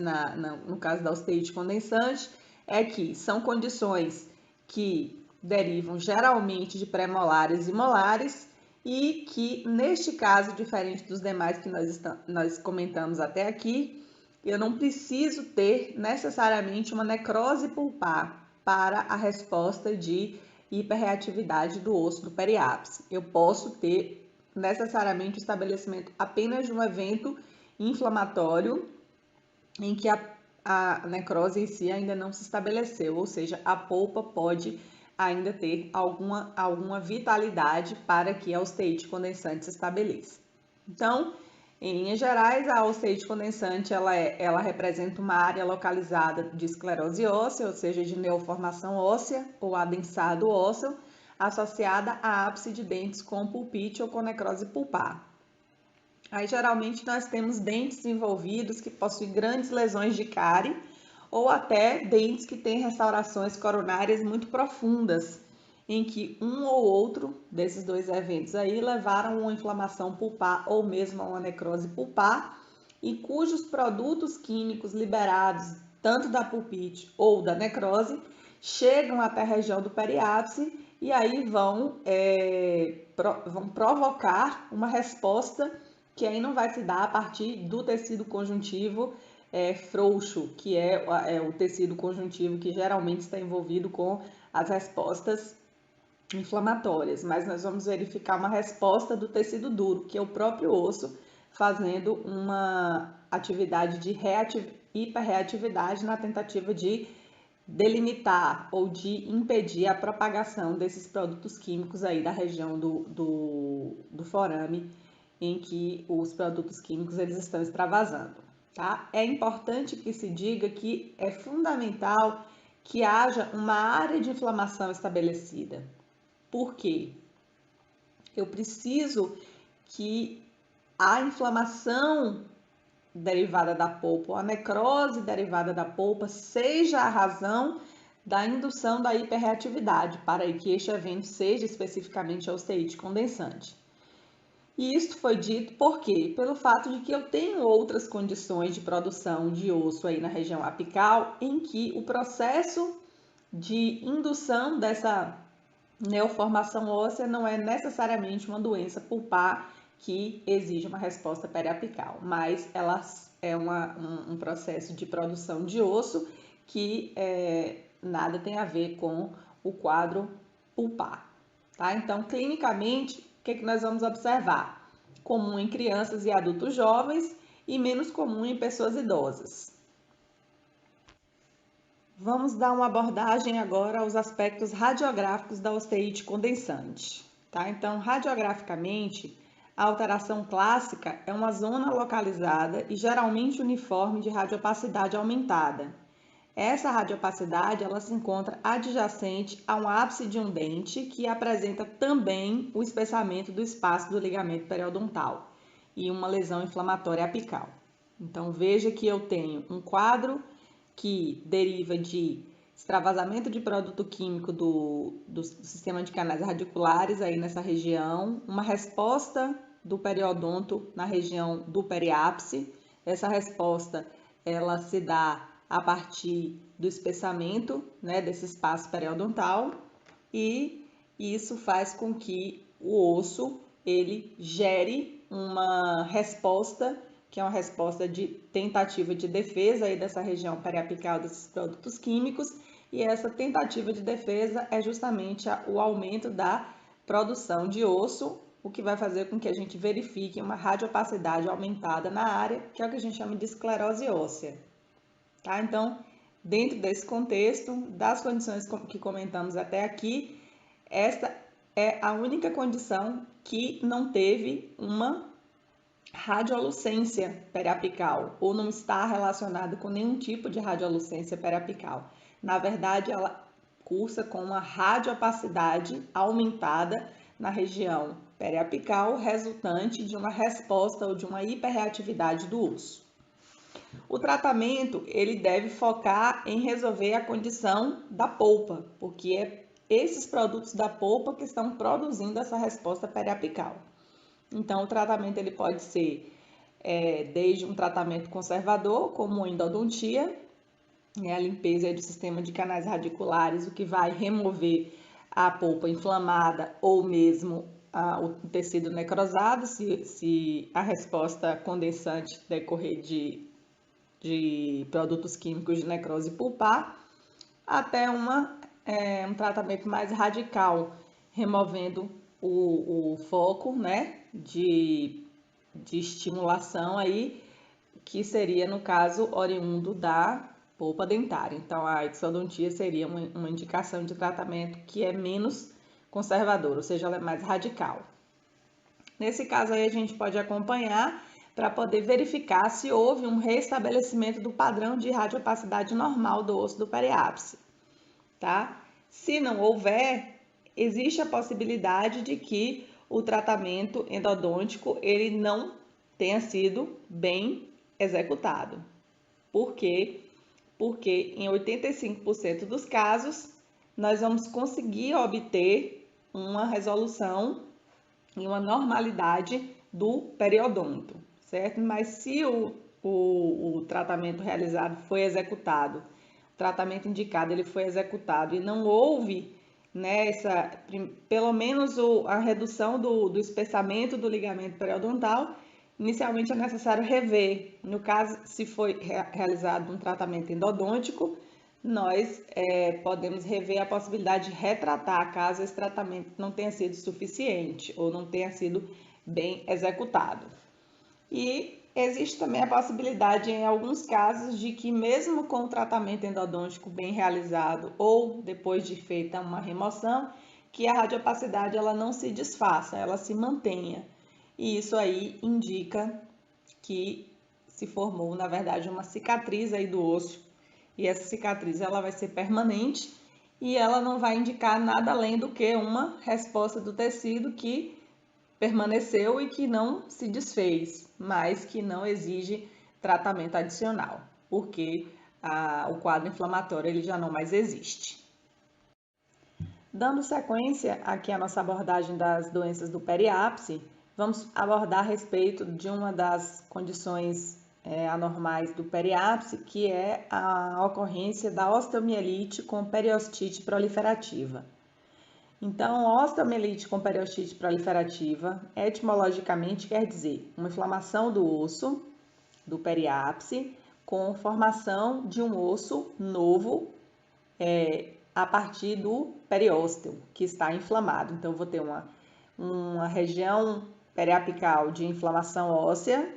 no caso da osteite condensante, é que são condições que derivam geralmente de pré-molares e molares e que, neste caso, diferente dos demais que nós comentamos até aqui, eu não preciso ter necessariamente uma necrose pulpar para a resposta de hiperreatividade do osso do periápice. Eu posso ter necessariamente o estabelecimento apenas de um evento inflamatório em que a necrose em si ainda não se estabeleceu, ou seja, a polpa pode ainda ter alguma vitalidade para que a osteite condensante se estabeleça. Então, em linhas gerais, a osteite condensante ela representa uma área localizada de esclerose óssea, ou seja, de neoformação óssea ou adensado ósseo, associada a ápice de dentes com pulpite ou com necrose pulpar. Aí, geralmente, nós temos dentes envolvidos que possuem grandes lesões de cárie ou até dentes que têm restaurações coronárias muito profundas, em que um ou outro desses dois eventos aí levaram a uma inflamação pulpar ou mesmo a uma necrose pulpar e cujos produtos químicos liberados tanto da pulpite ou da necrose chegam até a região do periápice e aí vão provocar uma resposta que aí não vai se dar a partir do tecido conjuntivo frouxo, que é o tecido conjuntivo que geralmente está envolvido com as respostas inflamatórias, mas nós vamos verificar uma resposta do tecido duro, que é o próprio osso, fazendo uma atividade de hiperreatividade na tentativa de delimitar ou de impedir a propagação desses produtos químicos aí da região do forame, em que os produtos químicos eles estão extravasando. Tá? É importante que se diga que é fundamental que haja uma área de inflamação estabelecida. Por quê? Eu preciso que a inflamação derivada da polpa, a necrose derivada da polpa, seja a razão da indução da hiperreatividade, para que este evento seja especificamente a osteite condensante. E isso foi dito por quê? Pelo fato de que eu tenho outras condições de produção de osso aí na região apical, em que o processo de indução dessa neoformação óssea não é necessariamente uma doença pulpar que exige uma resposta periapical, mas ela é um processo de produção de osso que nada tem a ver com o quadro pulpar. Tá? Então, clinicamente, o que nós vamos observar? Comum em crianças e adultos jovens e menos comum em pessoas idosas. Vamos dar uma abordagem agora aos aspectos radiográficos da osteite condensante. Tá? Então, radiograficamente, a alteração clássica é uma zona localizada e geralmente uniforme de radiopacidade aumentada. Essa radiopacidade ela se encontra adjacente a um ápice de um dente que apresenta também o espessamento do espaço do ligamento periodontal e uma lesão inflamatória apical. Então, veja que eu tenho um quadro que deriva de extravasamento de produto químico do sistema de canais radiculares aí nessa região, uma resposta do periodonto na região do periápice. Essa resposta ela se dá a partir do espessamento, né, desse espaço periodontal, e isso faz com que o osso ele gere uma resposta que é uma resposta de tentativa de defesa aí dessa região periapical desses produtos químicos, e essa tentativa de defesa é justamente o aumento da produção de osso, o que vai fazer com que a gente verifique uma radiopacidade aumentada na área, que é o que a gente chama de esclerose óssea. Tá? Então, dentro desse contexto, das condições que comentamos até aqui, esta é a única condição que não teve uma radiolucência periapical, ou não está relacionada com nenhum tipo de radiolucência periapical. Na verdade, ela cursa com uma radiopacidade aumentada na região periapical, resultante de uma resposta ou de uma hiperreatividade do osso. O tratamento ele deve focar em resolver a condição da polpa, porque é esses produtos da polpa que estão produzindo essa resposta periapical. Então, o tratamento ele pode ser desde um tratamento conservador, como endodontia, a limpeza do sistema de canais radiculares, o que vai remover a polpa inflamada ou mesmo o tecido necrosado, se a resposta condensante decorrer de produtos químicos de necrose pulpar, até um tratamento mais radical, removendo o foco, né, de estimulação aí, que seria, no caso, oriundo da polpa dentária. Então, a exodontia seria uma indicação de tratamento que é menos conservador, ou seja, ela é mais radical. Nesse caso aí, a gente pode acompanhar para poder verificar se houve um restabelecimento do padrão de radiopacidade normal do osso do periápice, tá? Se não houver, existe a possibilidade de que o tratamento endodôntico ele não tenha sido bem executado. Por quê? Porque em 85% dos casos nós vamos conseguir obter uma resolução e uma normalidade do periodonto, certo? Mas se o tratamento realizado foi executado, o tratamento indicado ele foi executado e não houve pelo menos a redução do espessamento do ligamento periodontal, inicialmente é necessário rever. No caso, se foi realizado um tratamento endodôntico, nós podemos rever a possibilidade de retratar caso esse tratamento não tenha sido suficiente ou não tenha sido bem executado. E existe também a possibilidade, em alguns casos, de que mesmo com o tratamento endodôntico bem realizado ou depois de feita uma remoção, que a radiopacidade ela não se desfaça, ela se mantenha. E isso aí indica que se formou, na verdade, uma cicatriz aí do osso. E essa cicatriz ela vai ser permanente e ela não vai indicar nada além do que uma resposta do tecido que permaneceu e que não se desfez, mas que não exige tratamento adicional, porque o quadro inflamatório ele já não mais existe. Dando sequência aqui à nossa abordagem das doenças do periápice, vamos abordar a respeito de uma das condições anormais do periápice, que é a ocorrência da osteomielite com periostite proliferativa. Então, osteomielite com periostite proliferativa, etimologicamente, quer dizer uma inflamação do osso, do periápice, com formação de um osso novo a partir do periósteo, que está inflamado. Então, eu vou ter uma região periapical de inflamação óssea,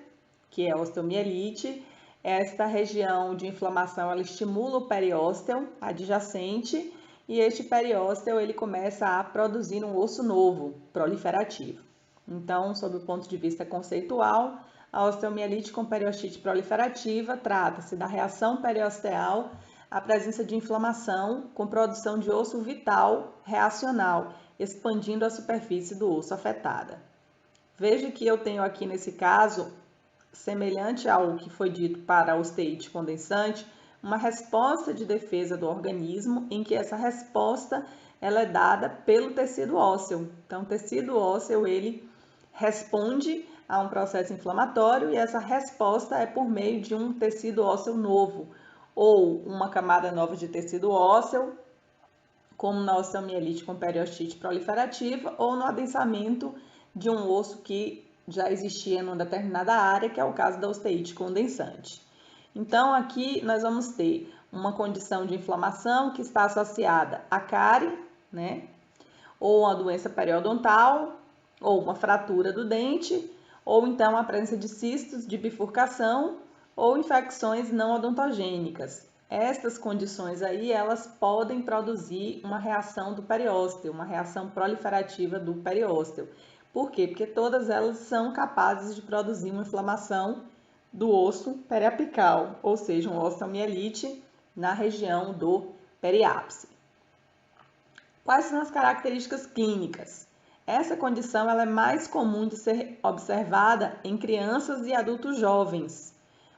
que é a osteomielite. Esta região de inflamação, ela estimula o periósteo adjacente, e este periósteo ele começa a produzir um osso novo, proliferativo. Então, sob o ponto de vista conceitual, a osteomielite com periostite proliferativa trata-se da reação periosteal à presença de inflamação com produção de osso vital reacional, expandindo a superfície do osso afetada. Veja que eu tenho aqui nesse caso, semelhante ao que foi dito para a osteite condensante, uma resposta de defesa do organismo, em que essa resposta ela é dada pelo tecido ósseo. Então, o tecido ósseo ele responde a um processo inflamatório, e essa resposta é por meio de um tecido ósseo novo, ou uma camada nova de tecido ósseo, como na osteomielite com periostite proliferativa, ou no adensamento de um osso que já existia em uma determinada área, que é o caso da osteite condensante. Então, aqui nós vamos ter uma condição de inflamação que está associada à cárie, né? Ou uma doença periodontal, ou uma fratura do dente, ou então a presença de cistos de bifurcação ou infecções não odontogênicas. Estas condições aí, elas podem produzir uma reação do periósteo, uma reação proliferativa do periósteo. Por quê? Porque todas elas são capazes de produzir uma inflamação do osso periapical, ou seja, uma osteomielite na região do periápice. Quais são as características clínicas? Essa condição ela é mais comum de ser observada em crianças e adultos jovens,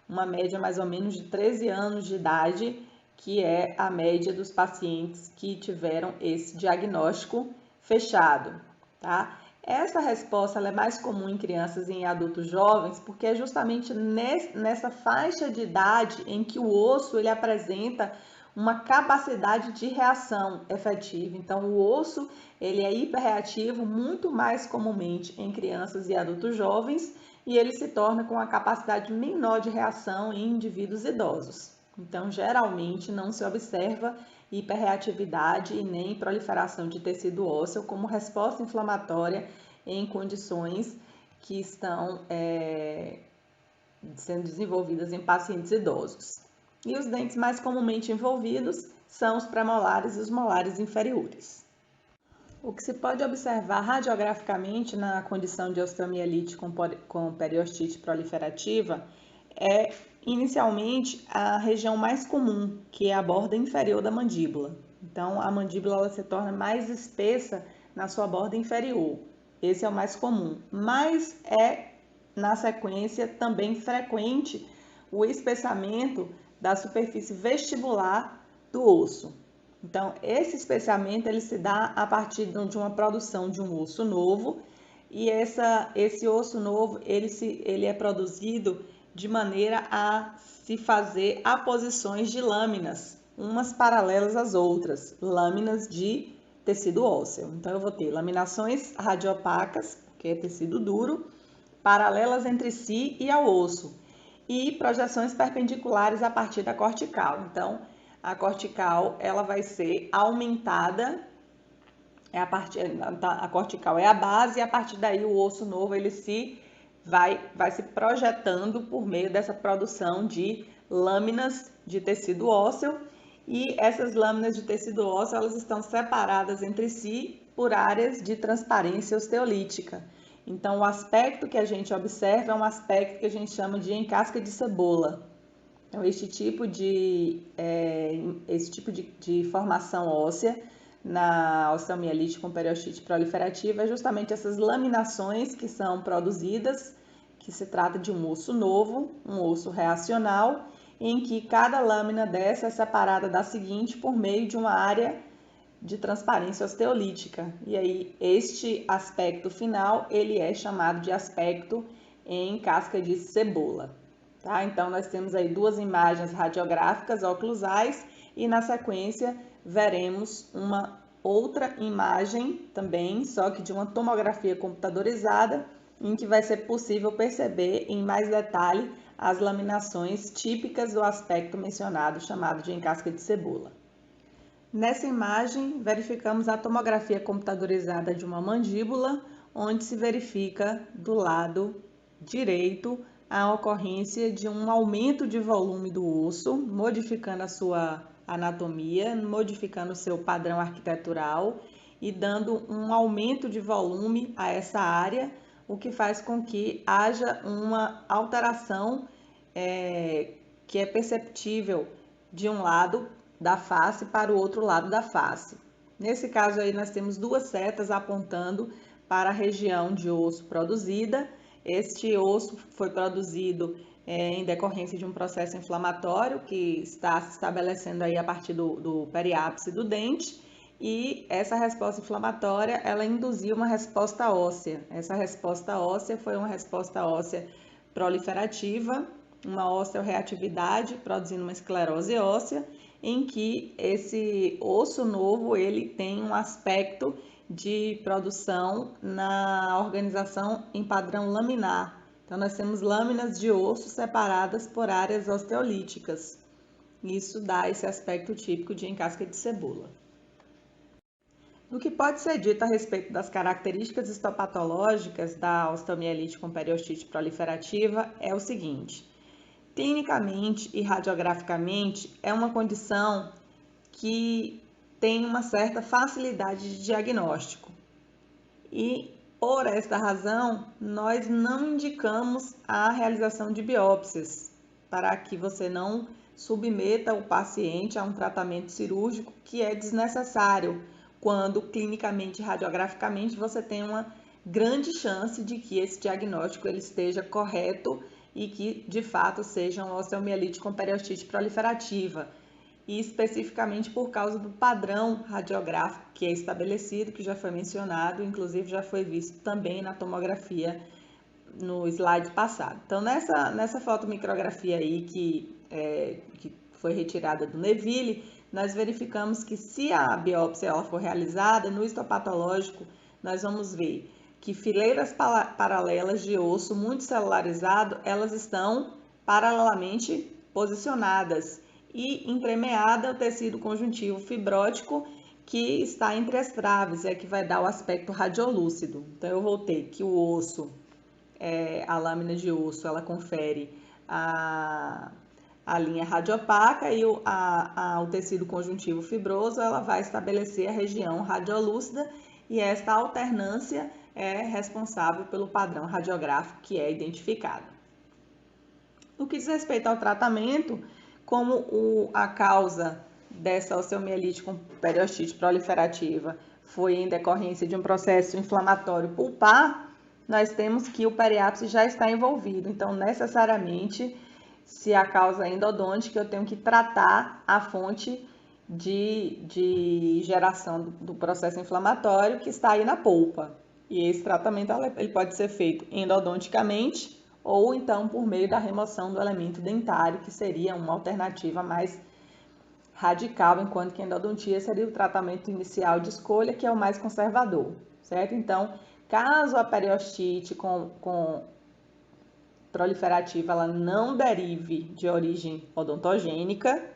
uma média mais ou menos de 13 anos de idade, que é a média dos pacientes que tiveram esse diagnóstico fechado, tá? Essa resposta ela é mais comum em crianças e em adultos jovens, porque é justamente nessa faixa de idade em que o osso ele apresenta uma capacidade de reação efetiva. Então, o osso ele é hiperreativo muito mais comumente em crianças e adultos jovens, e ele se torna com uma capacidade menor de reação em indivíduos idosos. Então, geralmente não se observa hiperreatividade e nem proliferação de tecido ósseo como resposta inflamatória em condições que estão sendo desenvolvidas em pacientes idosos. E os dentes mais comumente envolvidos são os premolares e os molares inferiores. O que se pode observar radiograficamente na condição de osteomielite com periostite proliferativa é, inicialmente, a região mais comum, que é a borda inferior da mandíbula. Então, a mandíbula ela se torna mais espessa na sua borda inferior. Esse é o mais comum. Mas é, na sequência, também frequente o espessamento da superfície vestibular do osso. Então, esse espessamento ele se dá a partir de uma produção de um osso novo, e esse osso novo ele é produzido de maneira a se fazer aposições de lâminas, umas paralelas às outras, lâminas de tecido ósseo. Então, eu vou ter laminações radiopacas, que é tecido duro, paralelas entre si e ao osso, e projeções perpendiculares a partir da cortical. Então, a cortical ela vai ser aumentada, a cortical é a base, e a partir daí o osso novo ele vai se projetando por meio dessa produção de lâminas de tecido ósseo, e essas lâminas de tecido ósseo elas estão separadas entre si por áreas de transparência osteolítica. Então, o aspecto que a gente observa é um aspecto que a gente chama de encasca de cebola. Então, esse tipo de formação óssea na osteomielite com periostite proliferativa é justamente essas laminações que são produzidas, que se trata de um osso novo, um osso reacional, em que cada lâmina dessa é separada da seguinte por meio de uma área de transparência osteolítica. E aí este aspecto final, ele é chamado de aspecto em casca de cebola. Tá? Então nós temos aí duas imagens radiográficas oclusais e na sequência veremos uma outra imagem também, só que de uma tomografia computadorizada, em que vai ser possível perceber em mais detalhe as laminações típicas do aspecto mencionado, chamado de encasca de cebola. Nessa imagem, verificamos a tomografia computadorizada de uma mandíbula, onde se verifica do lado direito a ocorrência de um aumento de volume do osso, modificando a sua anatomia, modificando o seu padrão arquitetural e dando um aumento de volume a essa área, o que faz com que haja uma alteração que é perceptível de um lado da face para o outro lado da face. Nesse caso aí nós temos duas setas apontando para a região de osso produzida. Este osso foi produzido em decorrência de um processo inflamatório que está se estabelecendo aí a partir do periápice do dente, e essa resposta inflamatória ela induziu uma resposta óssea. Essa resposta óssea foi uma resposta óssea proliferativa, uma osteoreatividade produzindo uma esclerose óssea, em que esse osso novo ele tem um aspecto de produção na organização em padrão laminar. Então nós temos lâminas de osso separadas por áreas osteolíticas. Isso dá esse aspecto típico de encasca de cebola. O que pode ser dito a respeito das características histopatológicas da osteomielite com periostite proliferativa é o seguinte: clinicamente e radiograficamente é uma condição que tem uma certa facilidade de diagnóstico e, por esta razão, nós não indicamos a realização de biópsias para que você não submeta o paciente a um tratamento cirúrgico que é desnecessário, quando clinicamente e radiograficamente você tem uma grande chance de que esse diagnóstico ele esteja correto e que de fato seja uma osteomielite com periostite proliferativa, e especificamente por causa do padrão radiográfico que é estabelecido, que já foi mencionado, inclusive já foi visto também na tomografia no slide passado. Então nessa fotomicrografia aí que foi retirada do Neville, nós verificamos que se a biópsia ela for realizada, no histopatológico nós vamos ver que fileiras paralelas de osso muito celularizado, elas estão paralelamente posicionadas e entremeada o tecido conjuntivo fibrótico que está entre as traves, é que vai dar o aspecto radiolúcido. Então eu voltei que o osso, a lâmina de osso, ela confere a linha radiopaca e o tecido conjuntivo fibroso, ela vai estabelecer a região radiolúcida, e esta alternância é responsável pelo padrão radiográfico que é identificado. No que diz respeito ao tratamento, como a causa dessa osteomielite com periostite proliferativa foi em decorrência de um processo inflamatório pulpar, nós temos que o periápice já está envolvido. Então, necessariamente, se a causa é endodôntica, eu tenho que tratar a fonte de geração do processo inflamatório que está aí na polpa. E esse tratamento ele pode ser feito endodonticamente ou então por meio da remoção do elemento dentário, que seria uma alternativa mais radical, enquanto que a endodontia seria o tratamento inicial de escolha, que é o mais conservador, certo? Então, caso a periostite com proliferativa ela não derive de origem odontogênica,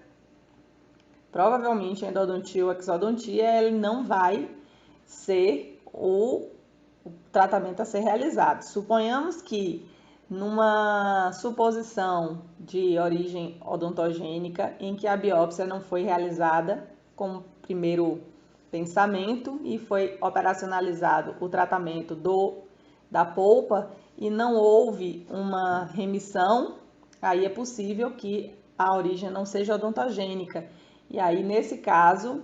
provavelmente a endodontia ou exodontia ele não vai ser o tratamento a ser realizado. Suponhamos que numa suposição de origem odontogênica em que a biópsia não foi realizada como primeiro pensamento e foi operacionalizado o tratamento da polpa e não houve uma remissão, aí é possível que a origem não seja odontogênica. E aí, nesse caso,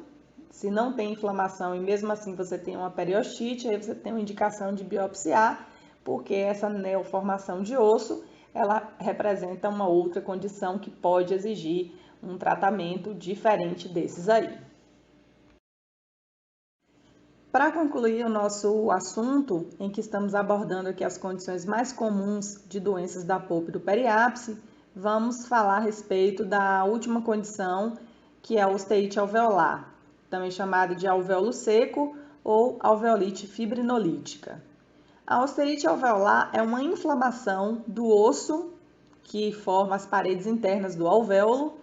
se não tem inflamação e mesmo assim você tem uma periostite, aí você tem uma indicação de biopsiar, porque essa neoformação de osso, ela representa uma outra condição que pode exigir um tratamento diferente desses aí. Para concluir o nosso assunto, em que estamos abordando aqui as condições mais comuns de doenças da polpa e do periápice, vamos falar a respeito da última condição, que é a osteite alveolar, também chamada de alvéolo seco ou alveolite fibrinolítica. A osteite alveolar é uma inflamação do osso que forma as paredes internas do alvéolo,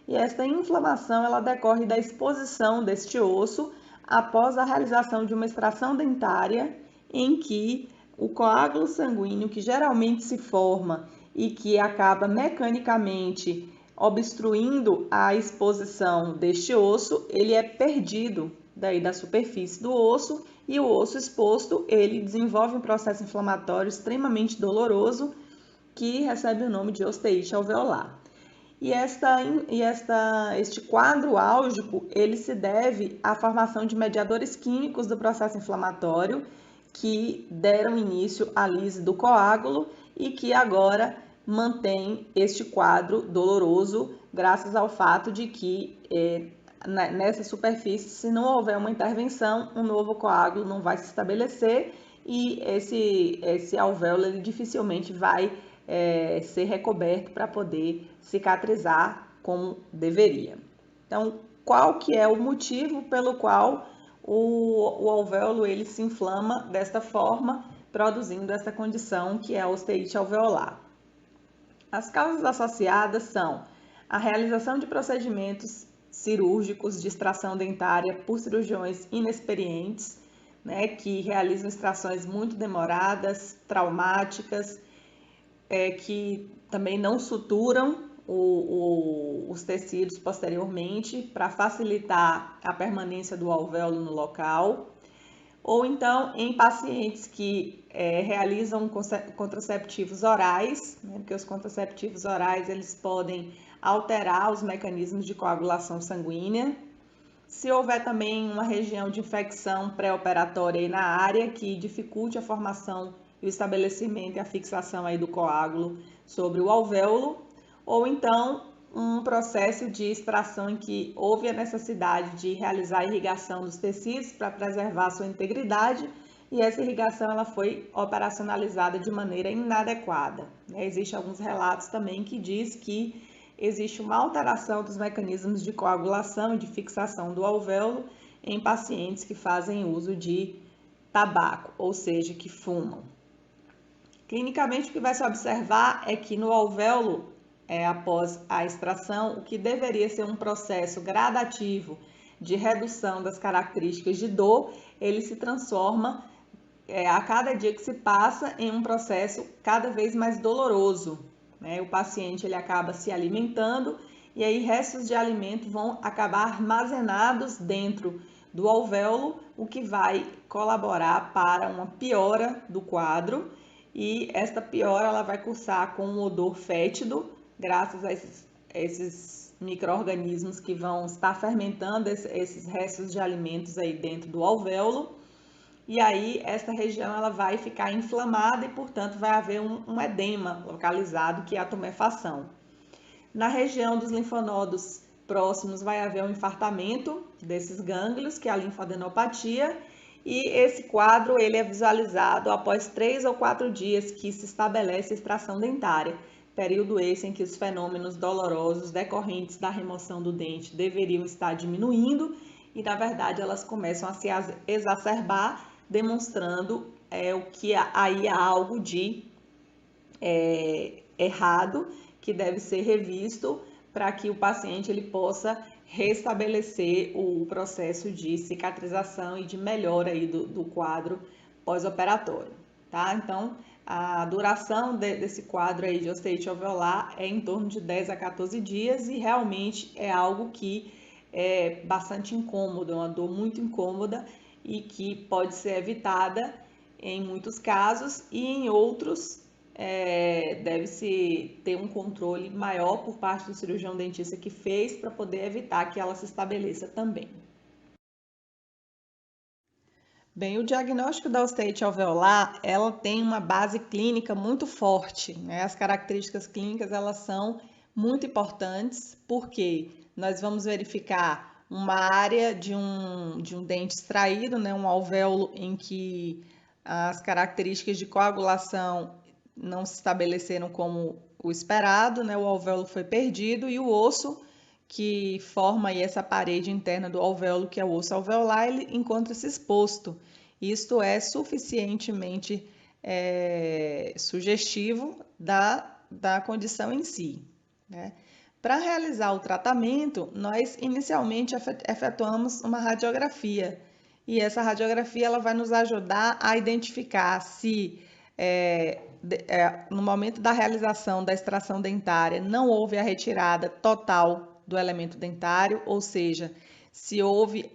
e esta inflamação ela decorre da exposição deste osso após a realização de uma extração dentária, em que o coágulo sanguíneo, que geralmente se forma e que acaba mecanicamente obstruindo a exposição deste osso, ele é perdido daí da superfície do osso, e o osso exposto, ele desenvolve um processo inflamatório extremamente doloroso que recebe o nome de osteite alveolar. E este quadro álgico, ele se deve à formação de mediadores químicos do processo inflamatório que deram início à lise do coágulo e que agora mantém este quadro doloroso graças ao fato de que nessa superfície, se não houver uma intervenção, um novo coágulo não vai se estabelecer e esse alvéolo ele dificilmente vai ser recoberto para poder cicatrizar como deveria. Então, qual que é o motivo pelo qual o alvéolo ele se inflama desta forma, produzindo essa condição que é a osteite alveolar? As causas associadas são a realização de procedimentos cirúrgicos de extração dentária por cirurgiões inexperientes, né, que realizam extrações muito demoradas, traumáticas, que também não suturam os tecidos posteriormente para facilitar a permanência do alvéolo no local, ou então em pacientes que realizam contraceptivos orais, né, porque os contraceptivos orais eles podem alterar os mecanismos de coagulação sanguínea. Se houver também uma região de infecção pré-operatória aí na área que dificulte a formação e o estabelecimento e a fixação aí do coágulo sobre o alvéolo, ou então um processo de extração em que houve a necessidade de realizar a irrigação dos tecidos para preservar a sua integridade e essa irrigação ela foi operacionalizada de maneira inadequada. Existem alguns relatos também que diz que existe uma alteração dos mecanismos de coagulação e de fixação do alvéolo em pacientes que fazem uso de tabaco, ou seja, que fumam. Clinicamente, o que vai se observar é que no alvéolo, após a extração, o que deveria ser um processo gradativo de redução das características de dor, ele se transforma a cada dia que se passa em um processo cada vez mais doloroso. O paciente ele acaba se alimentando e aí restos de alimento vão acabar armazenados dentro do alvéolo, o que vai colaborar para uma piora do quadro, e esta piora ela vai cursar com um odor fétido, graças a esses micro-organismos que vão estar fermentando esses restos de alimentos aí dentro do alvéolo. E aí esta região ela vai ficar inflamada e, portanto, vai haver um edema localizado, que é a tumefação. Na região dos linfonodos próximos vai haver um infartamento desses gânglios, que é a linfadenopatia, e esse quadro ele é visualizado após 3 ou 4 dias que se estabelece a extração dentária, período esse em que os fenômenos dolorosos decorrentes da remoção do dente deveriam estar diminuindo e, na verdade, elas começam a se exacerbar, demonstrando o que aí há algo de errado que deve ser revisto para que o paciente ele possa restabelecer o processo de cicatrização e de melhora aí do quadro pós-operatório, tá? Então, a duração desse quadro aí de osteite alveolar é em torno de 10 a 14 dias e realmente é algo que é bastante incômodo, é uma dor muito incômoda e que pode ser evitada em muitos casos e em outros deve-se ter um controle maior por parte do cirurgião dentista que fez para poder evitar que ela se estabeleça também. Bem, o diagnóstico da osteite alveolar, ela tem uma base clínica muito forte, né? As características clínicas, elas são muito importantes, porque nós vamos verificar uma área de um dente extraído, né, um alvéolo em que as características de coagulação não se estabeleceram como o esperado, né, o alvéolo foi perdido e o osso que forma aí essa parede interna do alvéolo, que é o osso alveolar, ele encontra-se exposto. Isto é suficientemente sugestivo da condição em si, né? Para realizar o tratamento, nós inicialmente efetuamos uma radiografia e essa radiografia ela vai nos ajudar a identificar se no momento da realização da extração dentária não houve a retirada total do elemento dentário, ou seja, se houve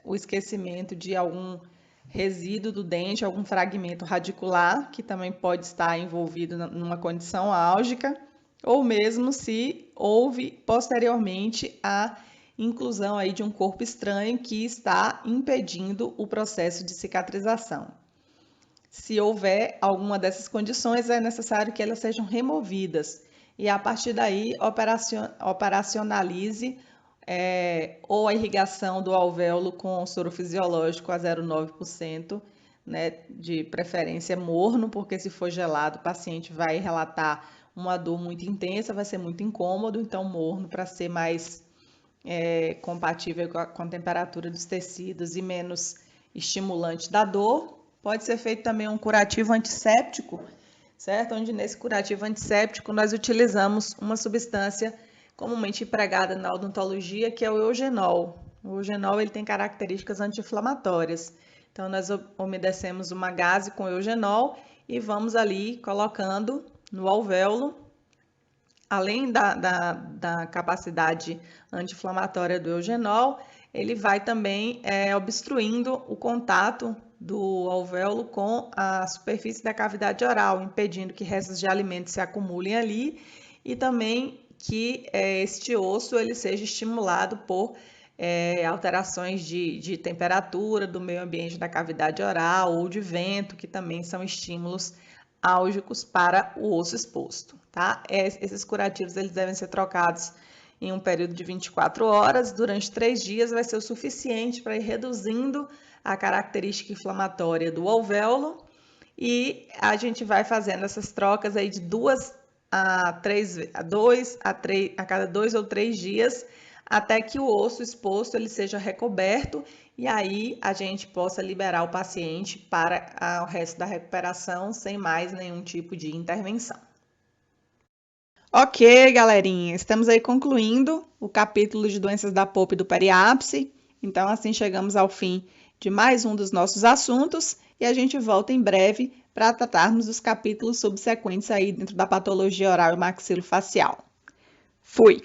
o esquecimento de algum resíduo do dente, algum fragmento radicular, que também pode estar envolvido numa condição álgica, ou mesmo se houve posteriormente a inclusão aí de um corpo estranho que está impedindo o processo de cicatrização. Se houver alguma dessas condições, é necessário que elas sejam removidas e a partir daí operacionalize ou a irrigação do alvéolo com soro fisiológico a 0,9%, né, de preferência morno, porque se for gelado o paciente vai relatar uma dor muito intensa, vai ser muito incômodo, então morno para ser mais compatível com a temperatura dos tecidos e menos estimulante da dor. Pode ser feito também um curativo antisséptico, certo? Onde nesse curativo antisséptico nós utilizamos uma substância comumente empregada na odontologia, que é o eugenol. O eugenol ele tem características anti-inflamatórias. Então nós umedecemos uma gaze com eugenol e vamos ali colocando no alvéolo. Além da capacidade anti-inflamatória do eugenol, ele vai também obstruindo o contato do alvéolo com a superfície da cavidade oral, impedindo que restos de alimentos se acumulem ali e também que este osso ele seja estimulado por alterações de temperatura do meio ambiente da cavidade oral ou de vento, que também são estímulos álgicos para o osso exposto, tá? Esses curativos eles devem ser trocados em um período de 24 horas, durante 3 dias vai ser o suficiente para ir reduzindo a característica inflamatória do alvéolo e a gente vai fazendo essas trocas aí de 2 a cada 2 ou 3 dias, até que o osso exposto ele seja recoberto e aí a gente possa liberar o paciente para o resto da recuperação sem mais nenhum tipo de intervenção. Ok, galerinha, estamos aí concluindo o capítulo de doenças da polpa e do periápice. Então, assim chegamos ao fim de mais um dos nossos assuntos e a gente volta em breve para tratarmos dos capítulos subsequentes aí dentro da patologia oral e maxilofacial. Fui!